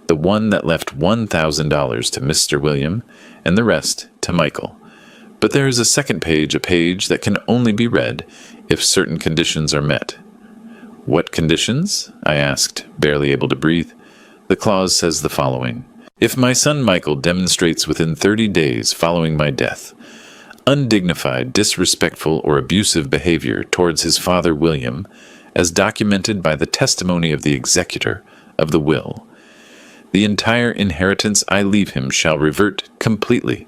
the one that left $1,000 to Mr. William, and the rest to Michael. But there is a second page, a page that can only be read if certain conditions are met. What conditions? I asked, barely able to breathe. The clause says the following. If my son Michael demonstrates within 30 days following my death undignified, disrespectful, or abusive behavior towards his father William, as documented by the testimony of the executor of the will, the entire inheritance I leave him shall revert completely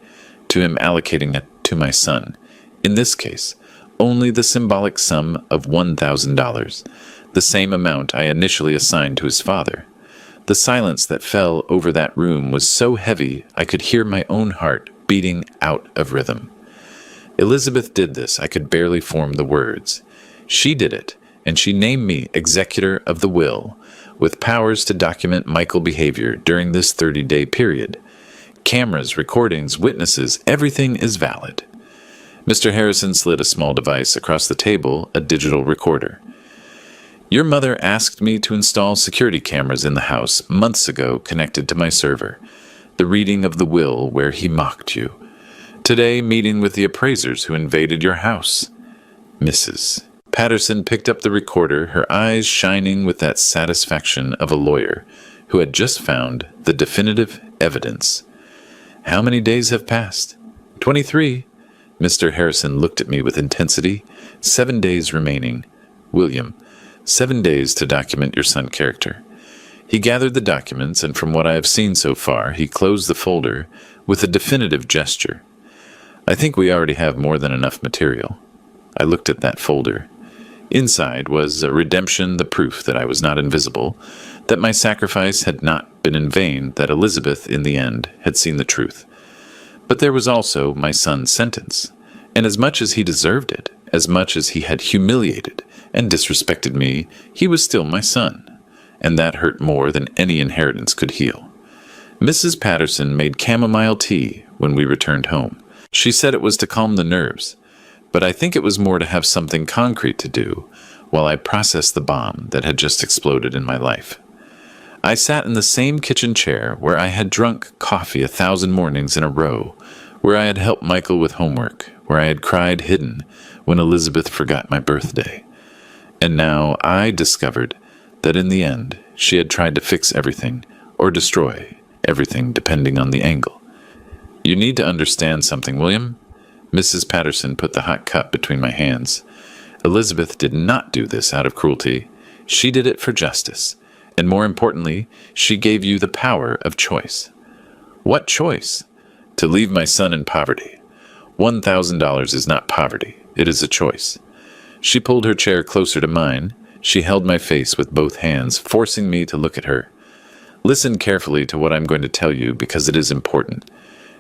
to him, allocating it to my son. In this case, only the symbolic sum of $1,000, the same amount I initially assigned to his father. The silence that fell over that room was so heavy I could hear my own heart beating out of rhythm. Elizabeth did this. I could barely form the words. She did it, and she named me executor of the will, with powers to document Michael's behavior during this 30-day period. Cameras, recordings, witnesses, everything is valid. Mr. Harrison slid a small device across the table, a digital recorder. Your mother asked me to install security cameras in the house months ago connected to my server. The reading of the will where he mocked you. Today, meeting with the appraisers who invaded your house. Mrs. Patterson picked up the recorder, her eyes shining with that satisfaction of a lawyer who had just found the definitive evidence. How many days have passed? 23. Mr. Harrison looked at me with intensity. 7 days remaining. William, 7 days to document your son character. He gathered the documents, and from what I have seen so far, he closed the folder with a definitive gesture. I think we already have more than enough material. I looked at that folder. Inside was a redemption, the proof that I was not invisible, that my sacrifice had not been in vain, that Elizabeth, in the end, had seen the truth. But there was also my son's sentence, and as much as he deserved it, as much as he had humiliated and disrespected me, he was still my son, and that hurt more than any inheritance could heal. Mrs. Patterson made chamomile tea when we returned home. She said it was to calm the nerves, but I think it was more to have something concrete to do while I processed the bomb that had just exploded in my life. I sat in the same kitchen chair where I had drunk coffee 1,000 mornings in a row, where I had helped Michael with homework, where I had cried hidden when Elizabeth forgot my birthday. And now I discovered that in the end she had tried to fix everything or destroy everything depending on the angle. You need to understand something, William. Mrs. Patterson put the hot cup between my hands. Elizabeth did not do this out of cruelty. She did it for justice. And more importantly, she gave you the power of choice. What choice? To leave my son in poverty. $1,000 is not poverty. It is a choice. She pulled her chair closer to mine. She held my face with both hands, forcing me to look at her. Listen carefully to what I'm going to tell you because it is important.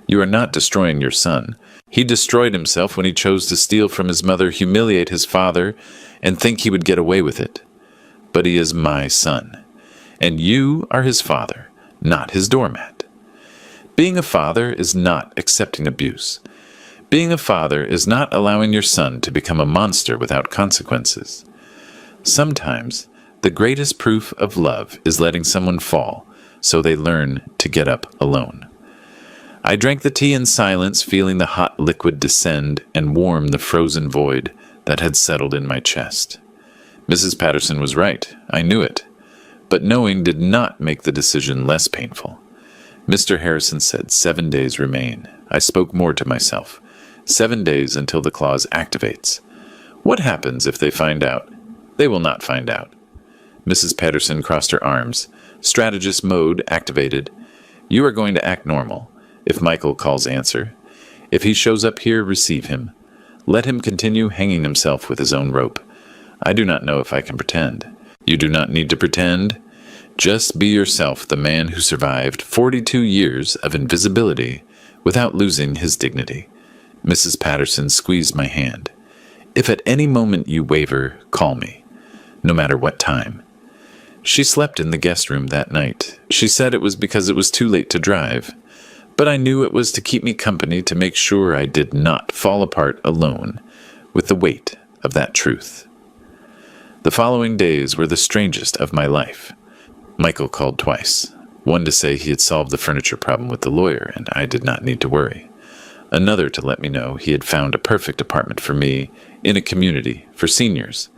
You are not destroying your son. He destroyed himself when he chose to steal from his mother, humiliate his father, and think he would get away with it. But he is my son. And you are his father, not his doormat. Being a father is not accepting abuse. Being a father is not allowing your son to become a monster without consequences. Sometimes, the greatest proof of love is letting someone fall so they learn to get up alone. I drank the tea in silence, feeling the hot liquid descend and warm the frozen void that had settled in my chest. Mrs. Patterson was right. I knew it. But knowing did not make the decision less painful. Mr. Harrison said 7 days remain. I spoke more to myself. 7 days until the clause activates. What happens if they find out? They will not find out. Mrs. Patterson crossed her arms. Strategist mode activated. You are going to act normal. If Michael calls, answer. If he shows up here, receive him. Let him continue hanging himself with his own rope. I do not know if I can pretend. You do not need to pretend. Just be yourself, the man who survived 42 years of invisibility without losing his dignity. Mrs. Patterson squeezed my hand. If at any moment you waver, call me, no matter what time. She slept in the guest room that night. She said it was because it was too late to drive, but I knew it was to keep me company to make sure I did not fall apart alone with the weight of that truth. The following days were the strangest of my life. Michael called twice. One to say he had solved the furniture problem with the lawyer and I did not need to worry. Another to let me know he had found a perfect apartment for me in a community for seniors.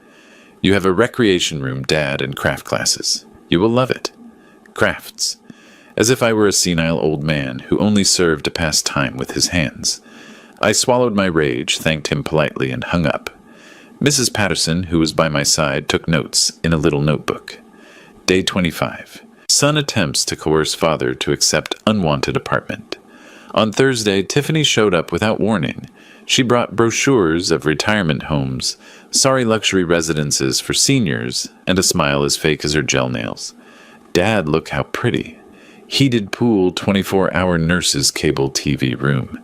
You have a recreation room, Dad, and craft classes. You will love it. Crafts. As if I were a senile old man who only served to pass time with his hands. I swallowed my rage, thanked him politely, and hung up. Mrs. Patterson, who was by my side, took notes in a little notebook. Day 25. Son attempts to coerce father to accept unwanted apartment. On Thursday, Tiffany showed up without warning. She brought brochures of retirement homes, sorry luxury residences for seniors, and a smile as fake as her gel nails. Dad, look how pretty. Heated pool, 24-hour nurse's cable TV room.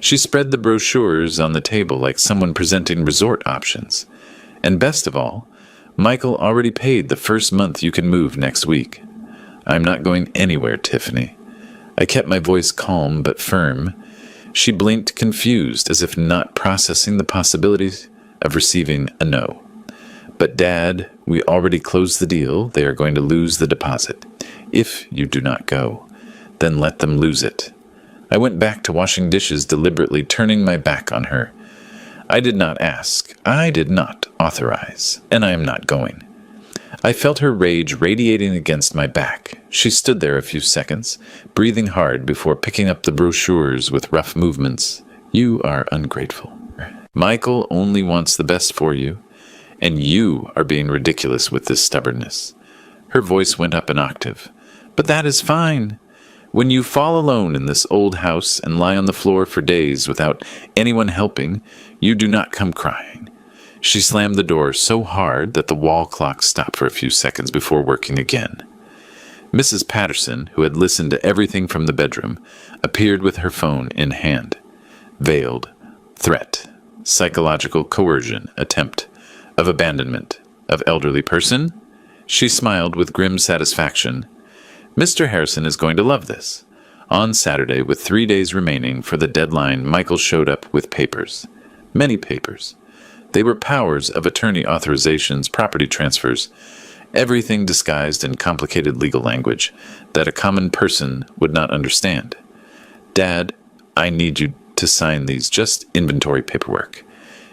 She spread the brochures on the table like someone presenting resort options. And best of all, Michael already paid the first month you can move next week. I'm not going anywhere, Tiffany. I kept my voice calm but firm. She blinked confused as if not processing the possibilities of receiving a no. But Dad, we already closed the deal. They are going to lose the deposit. If you do not go, then let them lose it. I went back to washing dishes, deliberately turning my back on her. I did not ask. I did not authorize. And I am not going. I felt her rage radiating against my back. She stood there a few seconds, breathing hard before picking up the brochures with rough movements. You are ungrateful. Michael only wants the best for you, and you are being ridiculous with this stubbornness. Her voice went up an octave. But that is fine. When you fall alone in this old house and lie on the floor for days without anyone helping, you do not come crying. She slammed the door so hard that the wall clock stopped for a few seconds before working again. Mrs. Patterson, who had listened to everything from the bedroom, appeared with her phone in hand. Veiled. Threat. Psychological coercion. Attempt. Of abandonment. Of elderly person. She smiled with grim satisfaction. Mr. Harrison is going to love this. On Saturday, with 3 days remaining for the deadline, Michael showed up with papers. Many papers. They were powers of attorney authorizations, property transfers, everything disguised in complicated legal language that a common person would not understand. Dad, I need you to sign these, just inventory paperwork.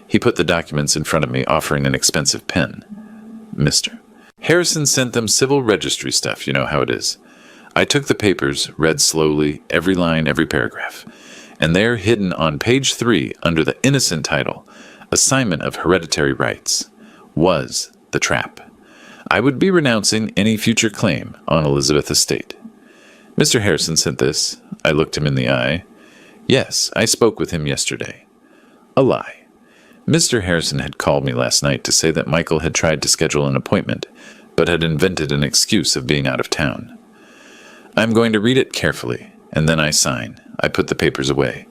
He put the documents in front of me, offering an expensive pen. Mr. Harrison sent them civil registry stuff, you know how it is. I took the papers, read slowly, every line, every paragraph, and there, hidden on page 3 under the innocent title, Assignment of Hereditary Rights, was the trap. I would be renouncing any future claim on Elizabeth Estate. Mr. Harrison sent this. I looked him in the eye. Yes, I spoke with him yesterday. A lie. Mr. Harrison had called me last night to say that Michael had tried to schedule an appointment, but had invented an excuse of being out of town. I'm going to read it carefully, and then I sign. I put the papers away.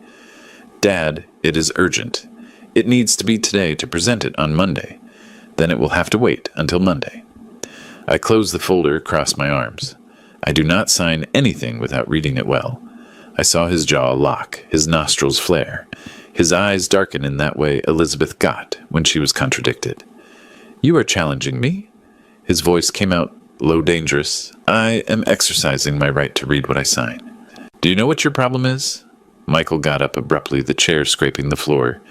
Dad, it is urgent. It needs to be today to present it on Monday. Then it will have to wait until Monday. I closed the folder across my arms. I do not sign anything without reading it well. I saw his jaw lock, his nostrils flare. His eyes darken in that way Elizabeth got when she was contradicted. You are challenging me? His voice came out low, dangerous. I am exercising my right to read what I sign. Do you know what your problem is? Michael got up abruptly, the chair scraping the floor.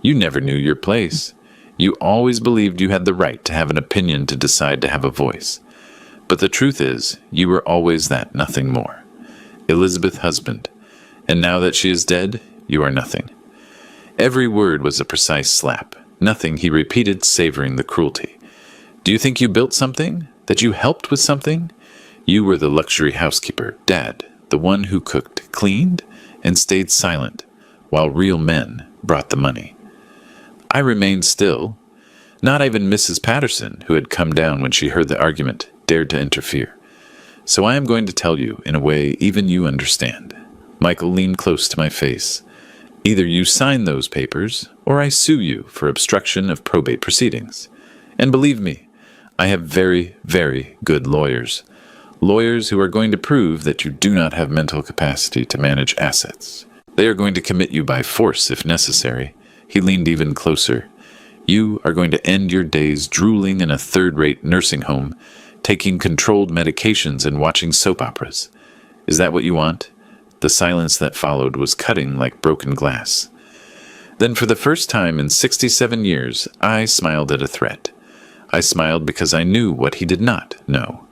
You never knew your place. You always believed you had the right to have an opinion, to decide to have a voice. But the truth is, you were always that, nothing more. Elizabeth husband. And now that she is dead, you are nothing. Every word was a precise slap. Nothing, he repeated, savoring the cruelty. Do you think you built something? That you helped with something? You were the luxury housekeeper, Dad, the one who cooked, cleaned, and stayed silent, while real men brought the money. I remained still. Not even Mrs. Patterson, who had come down when she heard the argument, dared to interfere. So I am going to tell you in a way even you understand. Michael leaned close to my face. Either you sign those papers, or I sue you for obstruction of probate proceedings. And believe me, I have very, very good lawyers. Lawyers who are going to prove that you do not have mental capacity to manage assets. They are going to commit you by force if necessary. He leaned even closer. You are going to end your days drooling in a third-rate nursing home, taking controlled medications and watching soap operas. Is that what you want? The silence that followed was cutting like broken glass. Then for the first time in 67 years, I smiled at a threat. I smiled because I knew what he did not know.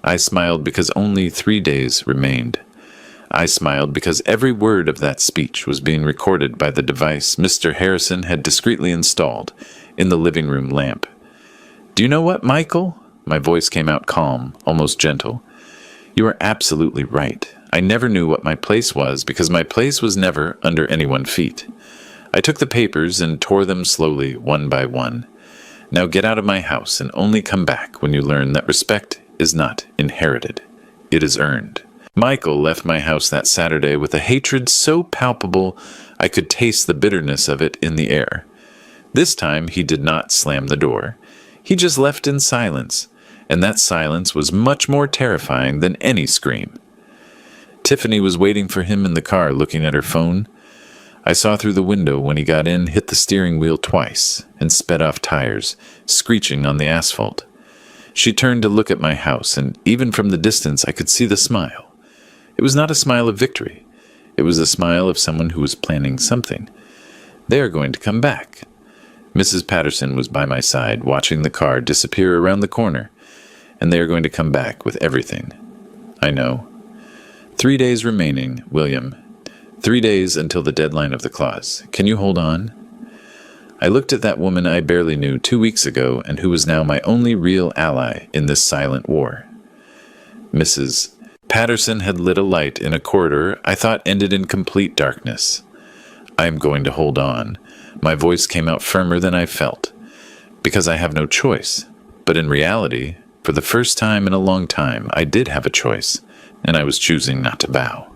I smiled because only 3 days remained. I smiled because every word of that speech was being recorded by the device Mr. Harrison had discreetly installed in the living room lamp. Do you know what, Michael? My voice came out calm, almost gentle. You are absolutely right. I never knew what my place was because my place was never under anyone's feet. I took the papers and tore them slowly, one by one. Now get out of my house and only come back when you learn that respect is not inherited. It is earned. Michael left my house that Saturday with a hatred so palpable I could taste the bitterness of it in the air. This time he did not slam the door. He just left in silence, and that silence was much more terrifying than any scream. Tiffany was waiting for him in the car, looking at her phone. I saw through the window when he got in, hit the steering wheel twice, and sped off tires, screeching on the asphalt. She turned to look at my house, and even from the distance I could see the smile. It was not a smile of victory. It was a smile of someone who was planning something. They are going to come back. Mrs. Patterson was by my side, watching the car disappear around the corner, and they are going to come back with everything. I know. 3 days remaining, William. 3 days until the deadline of the clause. Can you hold on? I looked at that woman I barely knew 2 weeks ago and who was now my only real ally in this silent war. Mrs. Patterson had lit a light in a corridor I thought ended in complete darkness. I am going to hold on. My voice came out firmer than I felt, because I have no choice. But in reality, for the first time in a long time, I did have a choice, and I was choosing not to bow.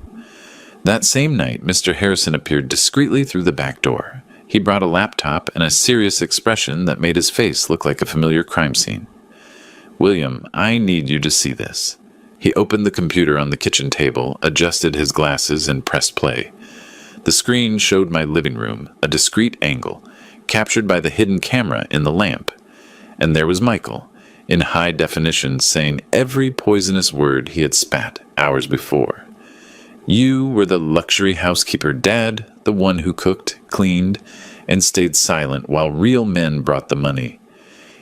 That same night, Mr. Harrison appeared discreetly through the back door. He brought a laptop and a serious expression that made his face look like a familiar crime scene. William, I need you to see this. He opened the computer on the kitchen table, adjusted his glasses, and pressed play. The screen showed my living room, a discreet angle, captured by the hidden camera in the lamp. And there was Michael, in high definition, saying every poisonous word he had spat hours before. You were the luxury housekeeper, Dad, the one who cooked, cleaned, and stayed silent while real men brought the money.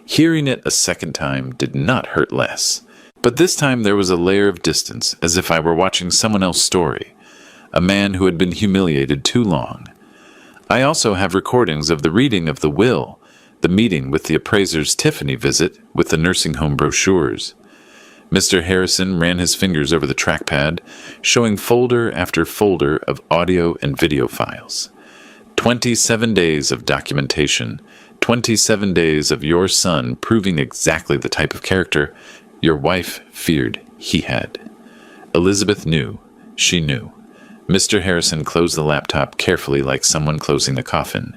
Hearing it a second time did not hurt less. But this time there was a layer of distance, as if I were watching someone else's story. A man who had been humiliated too long. I also have recordings of the reading of the will, the meeting with the appraiser's Tiffany visit with the nursing home brochures. Mr. Harrison ran his fingers over the trackpad, showing folder after folder of audio and video files. 27 days of documentation, 27 days of your son proving exactly the type of character your wife feared he had. Elizabeth knew. She knew. Mr. Harrison closed the laptop carefully like someone closing a coffin.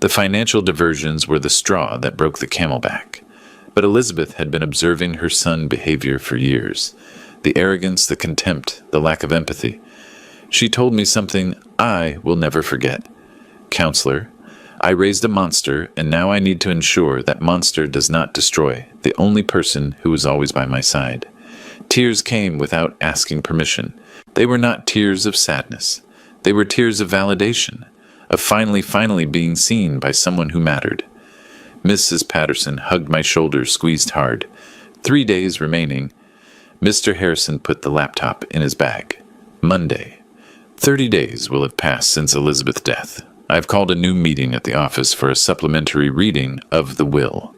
The financial diversions were the straw that broke the camel back. But Elizabeth had been observing her son's behavior for years. The arrogance, the contempt, the lack of empathy. She told me something I will never forget. Counselor, I raised a monster, and now I need to ensure that monster does not destroy the only person who was always by my side. Tears came without asking permission. They were not tears of sadness. They were tears of validation, of finally being seen by someone who mattered. Mrs. Patterson hugged my shoulder, squeezed hard. 3 days remaining. Mr. Harrison put the laptop in his bag. Monday. 30 days will have passed since Elizabeth's death. I've called a new meeting at the office for a supplementary reading of the will.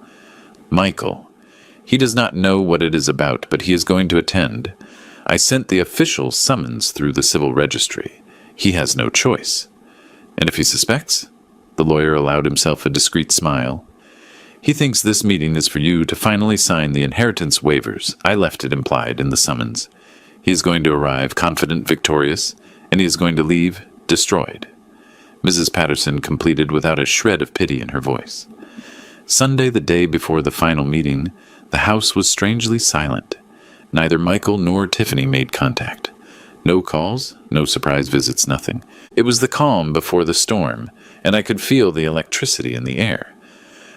Michael. He does not know what it is about, but he is going to attend. I sent the official summons through the civil registry. He has no choice. And if he suspects? The lawyer allowed himself a discreet smile. He thinks this meeting is for you to finally sign the inheritance waivers. I left it implied in the summons. He is going to arrive confident, victorious, and he is going to leave destroyed. Mrs. Patterson completed without a shred of pity in her voice. Sunday, the day before the final meeting, the house was strangely silent. Neither Michael nor Tiffany made contact. No calls, no surprise visits, nothing. It was the calm before the storm, and I could feel the electricity in the air.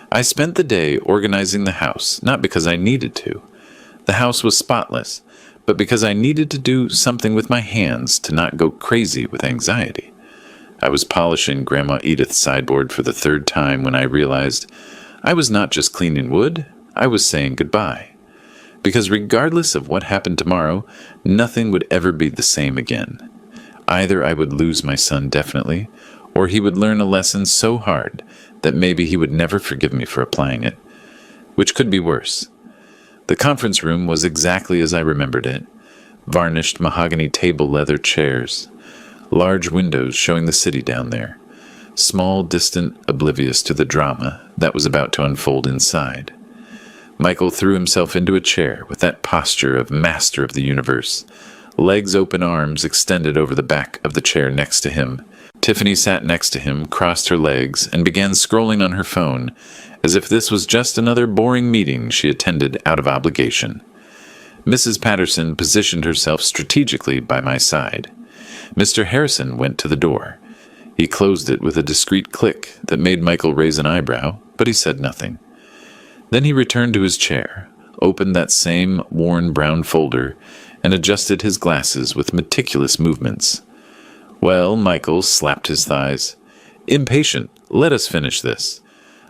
I spent the day organizing the house, not because I needed to. The house was spotless, but because I needed to do something with my hands to not go crazy with anxiety. I was polishing Grandma Edith's sideboard for the 3rd time when I realized I was not just cleaning wood, I was saying goodbye. Because regardless of what happened tomorrow, nothing would ever be the same again. Either I would lose my son definitely, or he would learn a lesson so hard that maybe he would never forgive me for applying it, which could be worse. The conference room was exactly as I remembered it. Varnished mahogany table leather chairs, large windows showing the city down there, small, distant, oblivious to the drama that was about to unfold inside. Michael threw himself into a chair with that posture of master of the universe, legs open, arms extended over the back of the chair next to him. Tiffany sat next to him, crossed her legs, and began scrolling on her phone, as if this was just another boring meeting she attended out of obligation. Mrs. Patterson positioned herself strategically by my side. Mr. Harrison went to the door. He closed it with a discreet click that made Michael raise an eyebrow, but he said nothing. Then he returned to his chair, opened that same worn brown folder, and adjusted his glasses with meticulous movements. "Well," Michael slapped his thighs. "Impatient, let us finish this.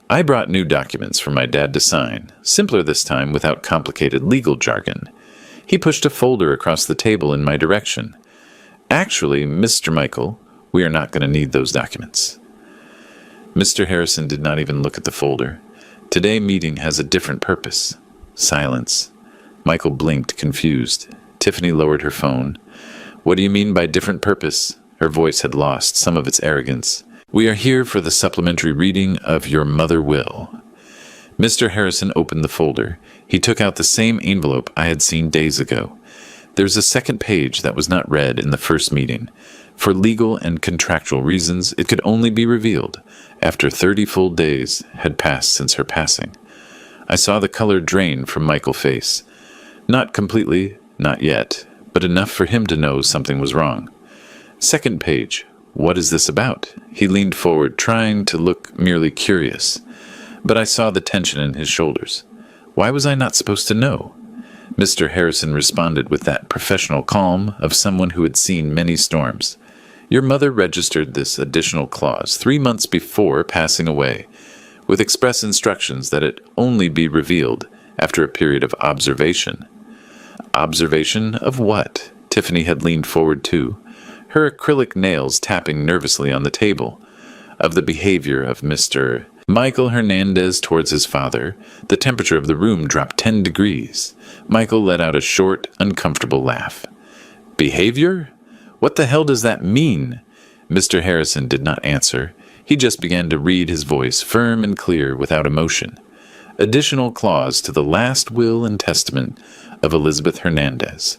I brought new documents for my dad to sign, simpler this time without complicated legal jargon." He pushed a folder across the table in my direction. "Actually, Mr. Michael, we are not going to need those documents." Mr. Harrison did not even look at the folder. Today's meeting has a different purpose. Silence. Michael blinked, confused. Tiffany lowered her phone. "What do you mean by different purpose?" Her voice had lost some of its arrogance. "We are here for the supplementary reading of your mother will." Mr. Harrison opened the folder. He took out the same envelope I had seen days ago. There's a second page that was not read in the first meeting. For legal and contractual reasons, it could only be revealed after 30 full days had passed since her passing. I saw the color drain from Michael's face. Not completely, not yet, but enough for him to know something was wrong. Second page. What is this about? He leaned forward, trying to look merely curious. But I saw the tension in his shoulders. Why was I not supposed to know? Mr. Harrison responded with that professional calm of someone who had seen many storms. Your mother registered this additional clause 3 months before passing away, with express instructions that it only be revealed after a period of observation. Observation of what? Tiffany had leaned forward too, her acrylic nails tapping nervously on the table. Of the behavior of Mr. Michael Hernandez towards his father. The temperature of the room dropped 10 degrees. Michael let out a short, uncomfortable laugh. Behavior? What the hell does that mean? Mr. Harrison did not answer. He just began to read, his voice firm and clear without emotion. Additional clause to the last will and testament of Elizabeth Hernandez.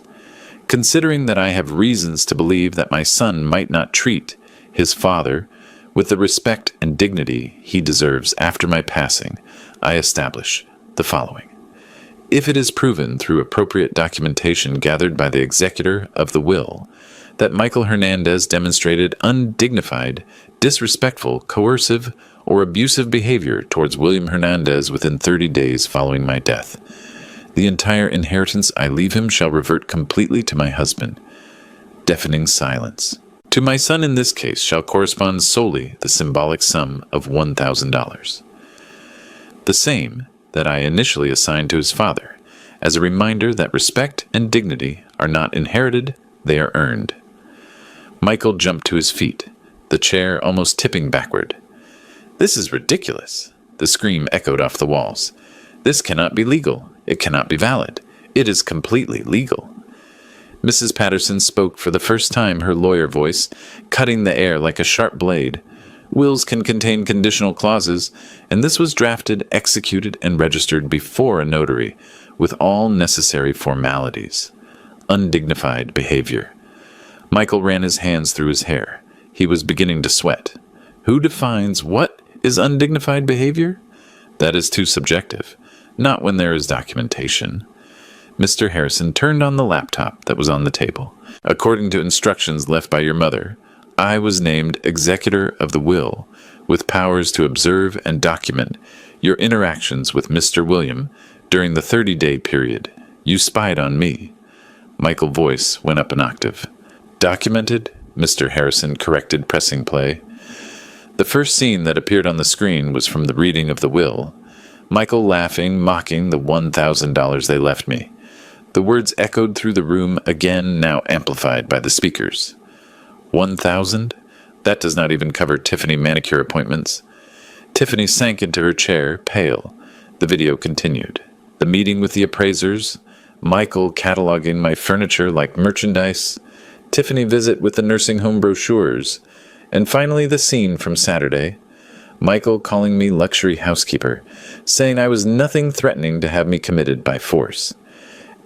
Considering that I have reasons to believe that my son might not treat his father with the respect and dignity he deserves after my passing, I establish the following. If it is proven through appropriate documentation gathered by the executor of the will that Michael Hernandez demonstrated undignified, disrespectful, coercive, or abusive behavior towards William Hernandez within 30 days following my death, the entire inheritance I leave him shall revert completely to my husband. Deafening silence. To my son in this case shall correspond solely the symbolic sum of $1,000. The same that I initially assigned to his father, as a reminder that respect and dignity are not inherited, they are earned. Michael jumped to his feet, the chair almost tipping backward. This is ridiculous. The scream echoed off the walls. This cannot be legal. It cannot be valid. It is completely legal. Mrs. Patterson spoke for the first time, her lawyer voice cutting the air like a sharp blade. Wills can contain conditional clauses, and this was drafted, executed, and registered before a notary, with all necessary formalities. Undignified behavior. Michael ran his hands through his hair. He was beginning to sweat. Who defines what is undignified behavior? That is too subjective. Not when there is documentation. Mr. Harrison turned on the laptop that was on the table. According to instructions left by your mother, I was named executor of the will, with powers to observe and document your interactions with Mr. William during the 30-day period. You spied on me. Michael's voice went up an octave. Documented? Mr. Harrison corrected, pressing play. The first scene that appeared on the screen was from the reading of the will. Michael laughing, mocking the $1,000 they left me. The words echoed through the room again, now amplified by the speakers. 1,000? That does not even cover Tiffany manicure appointments. Tiffany sank into her chair, pale. The video continued. The meeting with the appraisers, Michael cataloging my furniture like merchandise, Tiffany visit with the nursing home brochures, and finally the scene from Saturday. Michael calling me luxury housekeeper, saying I was nothing threatening to have me committed by force.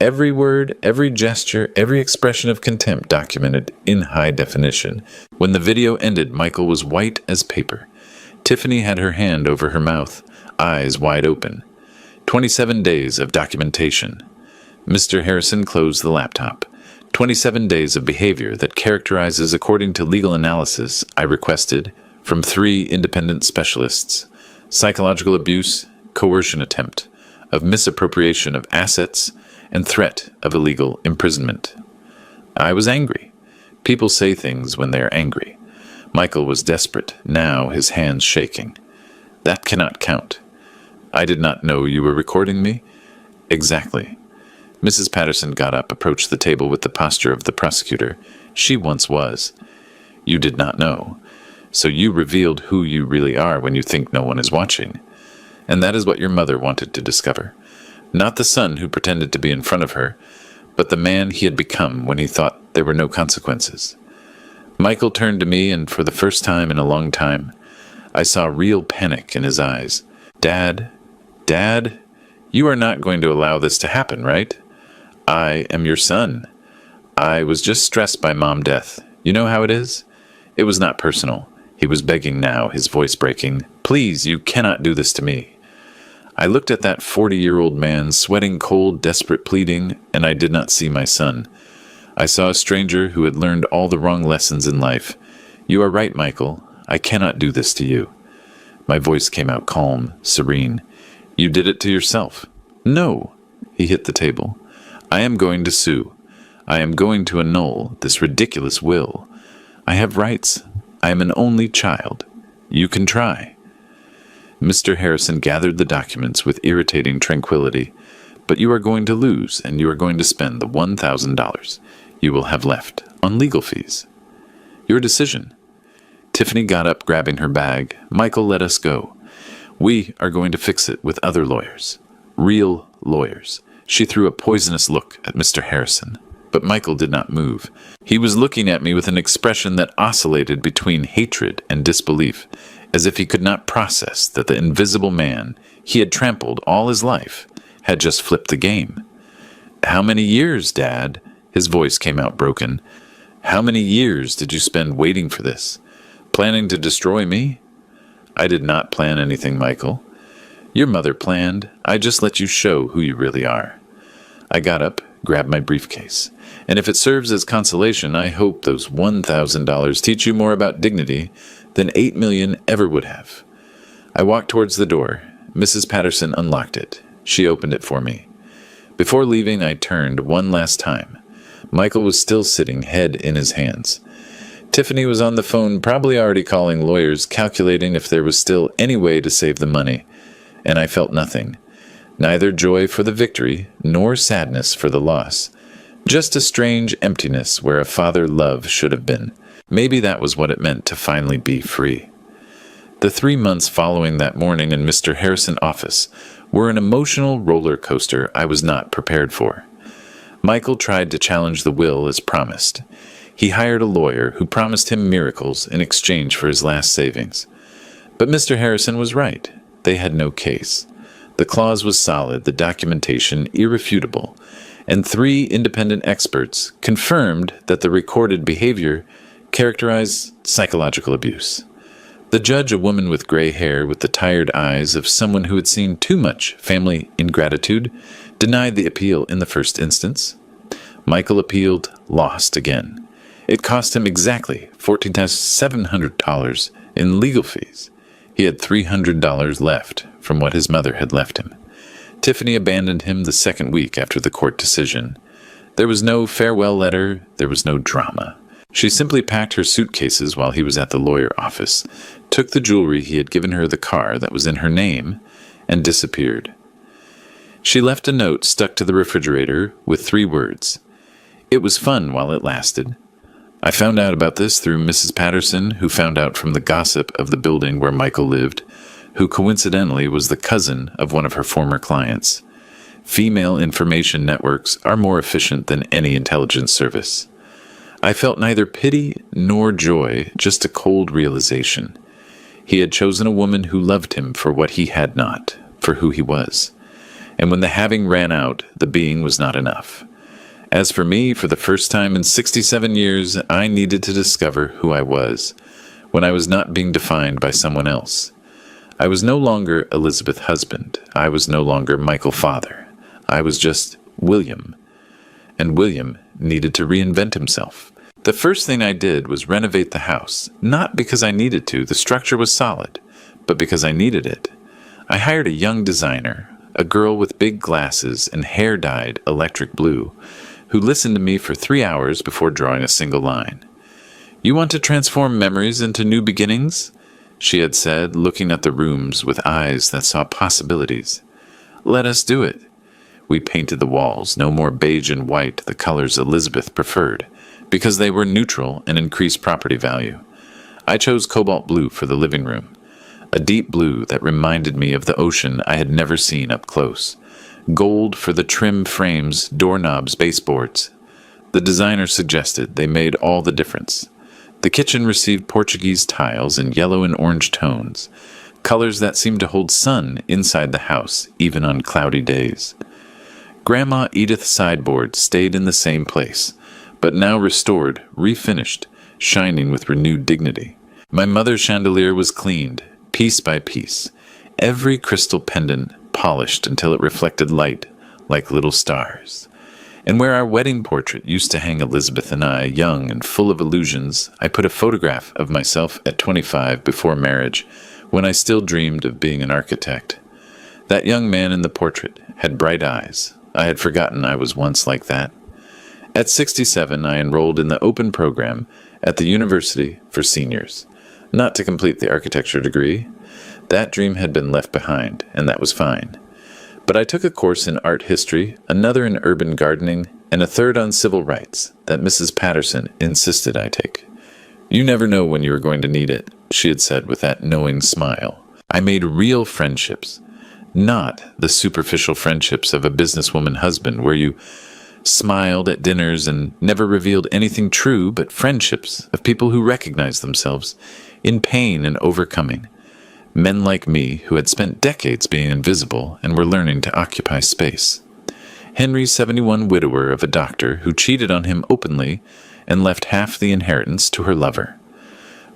Every word, every gesture, every expression of contempt documented in high definition. When the video ended, Michael was white as paper. Tiffany had her hand over her mouth, eyes wide open. 27 days of documentation. Mr. Harrison closed the laptop. 27 days of behavior that characterizes according to legal analysis I requested from 3 independent specialists: psychological abuse, coercion attempt, of misappropriation of assets, and threat of illegal imprisonment. I was angry. People say things when they are angry. Michael was desperate, now his hands shaking. That cannot count. I did not know you were recording me. Exactly. Mrs. Patterson got up, approached the table with the posture of the prosecutor. She once was. You did not know. So you revealed who you really are when you think no one is watching. And that is what your mother wanted to discover. Not the son who pretended to be in front of her, but the man he had become when he thought there were no consequences. Michael turned to me, and for the first time in a long time, I saw real panic in his eyes. Dad, you are not going to allow this to happen, right? I am your son. I was just stressed by Mom death. You know how it is? It was not personal. He was begging now, his voice breaking. Please, you cannot do this to me. I looked at that 40-year-old man, sweating cold, desperate pleading, and I did not see my son. I saw a stranger who had learned all the wrong lessons in life. You are right, Michael. I cannot do this to you. My voice came out calm, serene. You did it to yourself. No. He hit the table. I am going to sue. I am going to annul this ridiculous will. I have rights. I am an only child. You can try. Mr. Harrison gathered the documents with irritating tranquility. But you are going to lose, and you are going to spend the $1,000 you will have left on legal fees. Your decision. Tiffany got up, grabbing her bag. Michael, let us go. We are going to fix it with other lawyers. Real lawyers. She threw a poisonous look at Mr. Harrison. But Michael did not move. He was looking at me with an expression that oscillated between hatred and disbelief, as if he could not process that the invisible man he had trampled all his life had just flipped the game. How many years, Dad? His voice came out broken. How many years did you spend waiting for this? Planning to destroy me? I did not plan anything, Michael. Your mother planned. I just let you show who you really are. I got up, grabbed my briefcase. And if it serves as consolation, I hope those $1,000 teach you more about dignity than $8 million ever would have. I walked towards the door. Mrs. Patterson unlocked it. She opened it for me. Before leaving, I turned one last time. Michael was still sitting, head in his hands. Tiffany was on the phone, probably already calling lawyers, calculating if there was still any way to save the money. And I felt nothing. Neither joy for the victory, nor sadness for the loss. Just a strange emptiness where a father love should have been. Maybe that was what it meant to finally be free. The 3 months following that morning in Mr. Harrison's office were an emotional roller coaster I was not prepared for. Michael tried to challenge the will as promised. He hired a lawyer who promised him miracles in exchange for his last savings. But Mr. Harrison was right. They had no case. The clause was solid, the documentation irrefutable, and 3 independent experts confirmed that the recorded behavior characterized psychological abuse. The judge, a woman with gray hair with the tired eyes of someone who had seen too much family ingratitude, denied the appeal in the first instance. Michael appealed, lost again. It cost him exactly $14,700 in legal fees. He had $300 left from what his mother had left him. Tiffany abandoned him the second week after the court decision. There was no farewell letter, there was no drama. She simply packed her suitcases while he was at the lawyer office, took the jewelry he had given her, the car that was in her name, and disappeared. She left a note stuck to the refrigerator with 3 words. It was fun while it lasted. I found out about this through Mrs. Patterson, who found out from the gossip of the building where Michael lived, who coincidentally was the cousin of one of her former clients. Female information networks are more efficient than any intelligence service. I felt neither pity nor joy, just a cold realization. He had chosen a woman who loved him for what he had not, for who he was. And when the having ran out, the being was not enough. As for me, for the first time in 67 years, I needed to discover who I was, when I was not being defined by someone else. I was no longer Elizabeth husband. I was no longer Michael father. I was just William. And William needed to reinvent himself. The first thing I did was renovate the house, not because I needed to, the structure was solid, but because I needed it. I hired a young designer, a girl with big glasses and hair dyed electric blue, who listened to me for 3 hours before drawing a single line. "You want to transform memories into new beginnings?" she had said, looking at the rooms with eyes that saw possibilities. "Let us do it." We painted the walls, no more beige and white, the colors Elizabeth preferred, because they were neutral and increased property value. I chose cobalt blue for the living room, a deep blue that reminded me of the ocean I had never seen up close. Gold for the trim frames, doorknobs, baseboards. The designer suggested they made all the difference. The kitchen received Portuguese tiles in yellow and orange tones, colors that seemed to hold sun inside the house, even on cloudy days. Grandma Edith's sideboard stayed in the same place, but now restored, refinished, shining with renewed dignity. My mother's chandelier was cleaned, piece by piece, every crystal pendant polished until it reflected light like little stars. And where our wedding portrait used to hang Elizabeth and I, young and full of illusions, I put a photograph of myself at 25 before marriage, when I still dreamed of being an architect. That young man in the portrait had bright eyes. I had forgotten I was once like that. At 67, I enrolled in the open program at the University for Seniors, not to complete the architecture degree. That dream had been left behind, and that was fine. But I took a course in art history, another in urban gardening, and a third on civil rights that Mrs. Patterson insisted I take. "You never know when you are going to need it," she had said with that knowing smile. I made real friendships, not the superficial friendships of a businesswoman husband where you smiled at dinners and never revealed anything true, but friendships of people who recognized themselves in pain and overcoming. Men like me who had spent decades being invisible and were learning to occupy space. Henry's 71 widower of a doctor who cheated on him openly and left half the inheritance to her lover.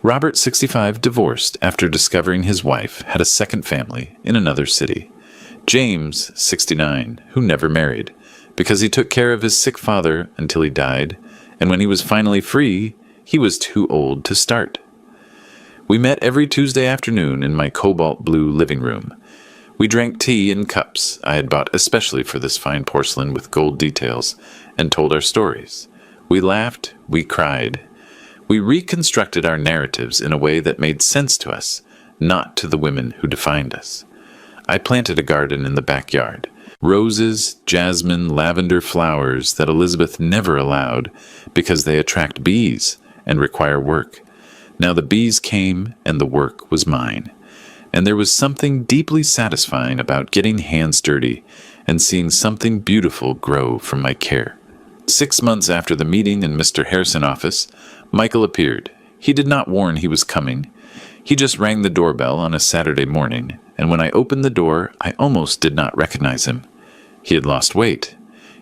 Robert, 65, divorced after discovering his wife had a second family in another city. James, 69, who never married, because he took care of his sick father until he died, and when he was finally free, he was too old to start. We met every Tuesday afternoon in my cobalt blue living room. We drank tea in cups I had bought especially for this fine porcelain with gold details, and told our stories. We laughed, we cried. We reconstructed our narratives in a way that made sense to us, not to the women who defined us. I planted a garden in the backyard. Roses, jasmine, lavender flowers that Elizabeth never allowed because they attract bees and require work. Now the bees came and the work was mine. And there was something deeply satisfying about getting hands dirty and seeing something beautiful grow from my care. 6 months after the meeting in Mr. Harrison's office, Michael appeared. He did not warn he was coming. He just rang the doorbell on a Saturday morning, and when I opened the door, I almost did not recognize him. He had lost weight.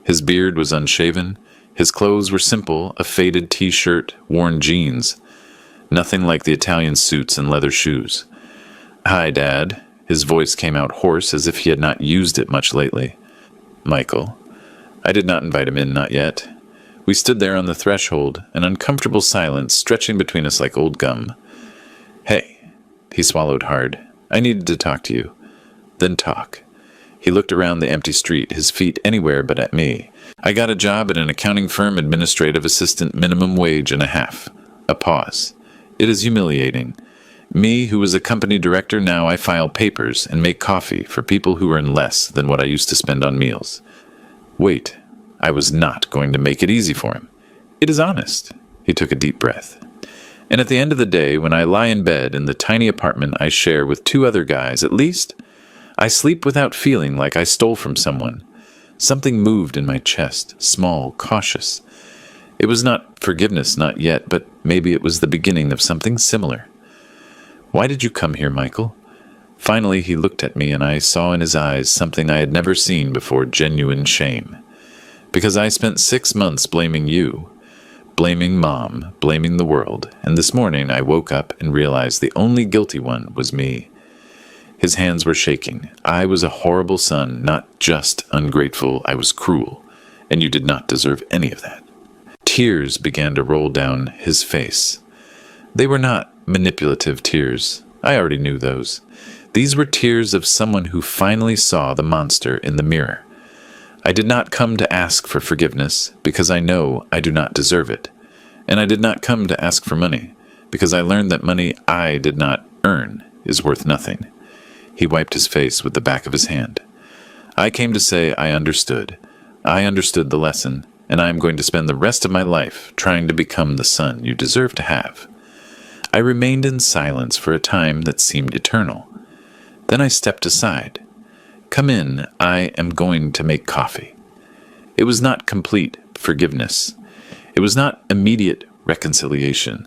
His beard was unshaven. His clothes were simple, a faded t-shirt, worn jeans. Nothing like the Italian suits and leather shoes. "Hi, Dad." His voice came out hoarse as if he had not used it much lately. "Michael." I did not invite him in, not yet. We stood there on the threshold, an uncomfortable silence stretching between us like old gum. "Hey." He swallowed hard. "I needed to talk to you." "Then talk." He looked around the empty street, his feet anywhere but at me. "I got a job at an accounting firm, administrative assistant, minimum wage and a half." A pause. "It is humiliating. Me, who was a company director, now I file papers and make coffee for people who earn less than what I used to spend on meals." Wait, I was not going to make it easy for him. "It is honest." He took a deep breath. "And at the end of the day, when I lie in bed in the tiny apartment I share with 2 other guys, at least, I sleep without feeling like I stole from someone. Something moved in my chest, small, cautious. It was not forgiveness, not yet, but maybe it was the beginning of something similar. Why did you come here, Michael?" Finally, he looked at me, and I saw in his eyes something I had never seen before, genuine shame. "Because I spent 6 months blaming you, blaming Mom, blaming the world, and this morning I woke up and realized the only guilty one was me." His hands were shaking. "I was a horrible son, not just ungrateful, I was cruel, and you did not deserve any of that." Tears began to roll down his face. They were not manipulative tears. I already knew those. These were tears of someone who finally saw the monster in the mirror. I did not come to ask for forgiveness because I know I do not deserve it. And I did not come to ask for money because I learned that money I did not earn is worth nothing. He wiped his face with the back of his hand. I came to say I understood. I understood the lesson, and I am going to spend the rest of my life trying to become the son you deserve to have. I remained in silence for a time that seemed eternal. Then I stepped aside. Come in, I am going to make coffee. It was not complete forgiveness. It was not immediate reconciliation,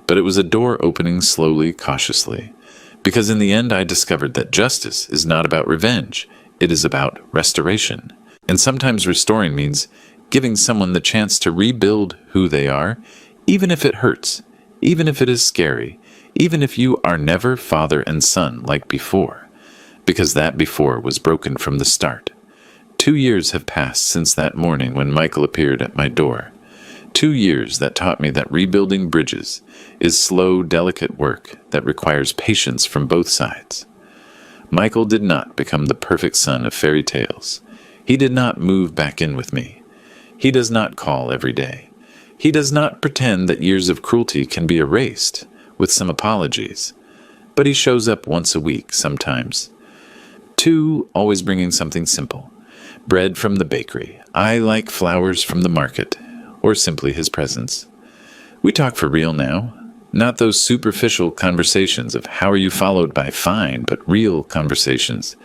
but it was a door opening slowly, cautiously. Because in the end I discovered that justice is not about revenge, it is about restoration. And sometimes restoring means giving someone the chance to rebuild who they are, even if it hurts, even if it is scary, even if you are never father and son like before, because that before was broken from the start. 2 years have passed since that morning when Michael appeared at my door. 2 years that taught me that rebuilding bridges is slow, delicate work that requires patience from both sides. Michael did not become the perfect son of fairy tales. He did not move back in with me. He does not call every day. He does not pretend that years of cruelty can be erased with some apologies. But he shows up once a week sometimes. 2, always bringing something simple. Bread from the bakery. I like flowers from the market. Or simply his presence. We talk for real now. Not those superficial conversations of how are you followed by fine, but real conversations,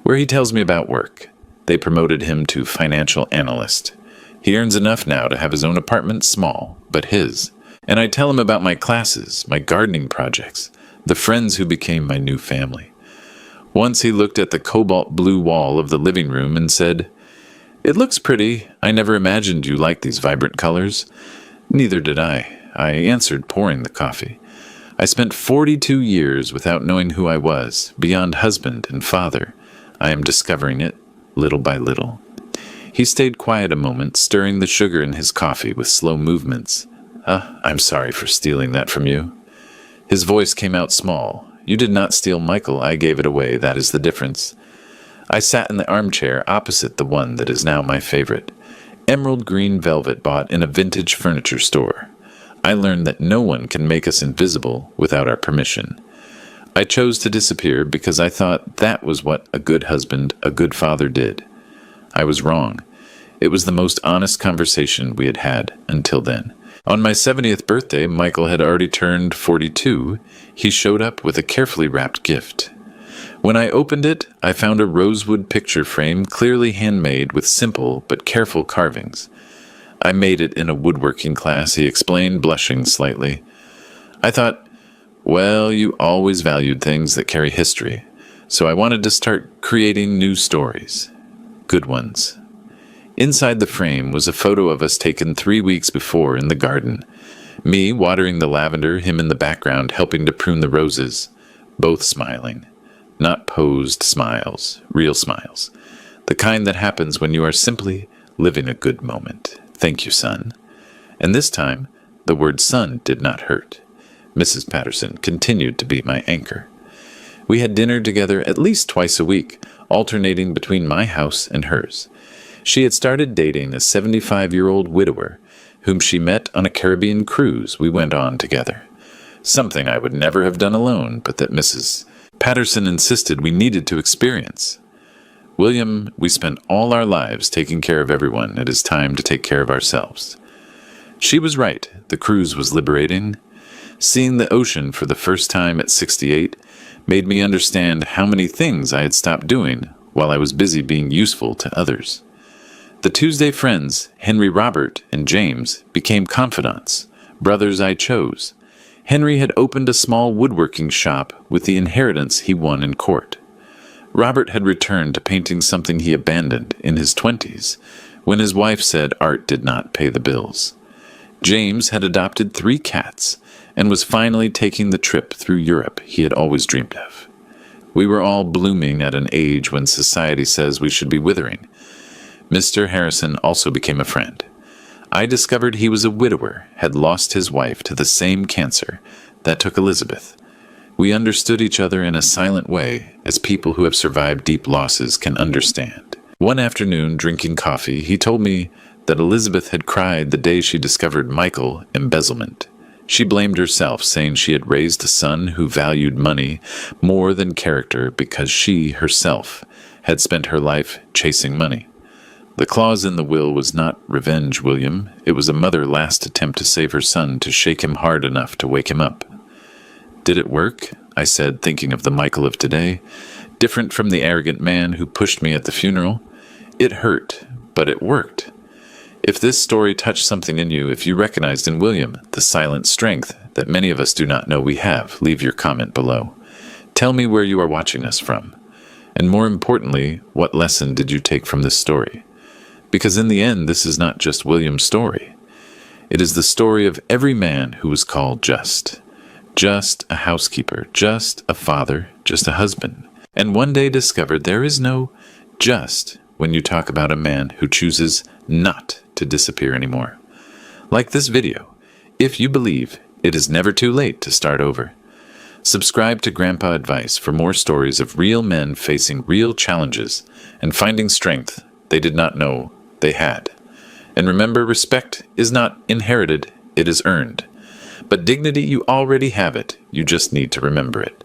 where he tells me about work. They promoted him to financial analyst. He earns enough now to have his own apartment, small, but his. And I tell him about my classes, my gardening projects, the friends who became my new family. Once he looked at the cobalt blue wall of the living room and said, "It looks pretty. I never imagined you liked these vibrant colors." Neither did I answered, pouring the coffee. I spent 42 years without knowing who I was, beyond husband and father. I am discovering it, little by little. He stayed quiet a moment, stirring the sugar in his coffee with slow movements. I'm sorry for stealing that from you." His voice came out small. "You did not steal Michael. I gave it away. That is the difference." I sat in the armchair opposite the one that is now my favorite. Emerald green velvet bought in a vintage furniture store. I learned that no one can make us invisible without our permission. I chose to disappear because I thought that was what a good husband, a good father did. I was wrong. It was the most honest conversation we had had until then. On my 70th birthday, Michael had already turned 42. He showed up with a carefully wrapped gift. When I opened it, I found a rosewood picture frame clearly handmade with simple but careful carvings. I made it in a woodworking class, he explained, blushing slightly. I thought, well, you always valued things that carry history, so I wanted to start creating new stories. Good ones. Inside the frame was a photo of us taken 3 weeks before in the garden. Me watering the lavender, him in the background helping to prune the roses, both smiling. Not posed smiles, real smiles. The kind that happens when you are simply living a good moment. Thank you, son. And this time, the word son did not hurt. Mrs. Patterson continued to be my anchor. We had dinner together at least twice a week, alternating between my house and hers. She had started dating a 75-year-old widower, whom she met on a Caribbean cruise we went on together. Something I would never have done alone, but that Mrs. Patterson insisted we needed to experience. William, we spent all our lives taking care of everyone. It is time to take care of ourselves. She was right. The cruise was liberating. Seeing the ocean for the first time at 68 made me understand how many things I had stopped doing while I was busy being useful to others. The Tuesday friends, Henry Robert and James, became confidants, brothers I chose. Henry had opened a small woodworking shop with the inheritance he won in court. Robert had returned to painting something he abandoned in his 20s, when his wife said art did not pay the bills. James had adopted 3 cats and was finally taking the trip through Europe he had always dreamed of. We were all blooming at an age when society says we should be withering. Mr. Harrison also became a friend. I discovered he was a widower, had lost his wife to the same cancer that took Elizabeth. We understood each other in a silent way, as people who have survived deep losses can understand. One afternoon, drinking coffee, he told me that Elizabeth had cried the day she discovered Michael embezzlement. She blamed herself, saying she had raised a son who valued money more than character because she, herself, had spent her life chasing money. The clause in the will was not revenge, William. It was a mother's last attempt to save her son, to shake him hard enough to wake him up. Did it work? I said, thinking of the Michael of today, different from the arrogant man who pushed me at the funeral. It hurt, but it worked. If this story touched something in you, if you recognized in William the silent strength that many of us do not know we have, leave your comment below. Tell me where you are watching us from. And more importantly, what lesson did you take from this story? Because in the end, this is not just William's story. It is the story of every man who was called just. Just a housekeeper, just a father, just a husband. And one day discovered there is no just when you talk about a man who chooses not to disappear anymore. Like this video, if you believe it is never too late to start over. Subscribe to Grandpa Advice for more stories of real men facing real challenges and finding strength they did not know they had. And remember, respect is not inherited, it is earned. But dignity, you already have it, you just need to remember it.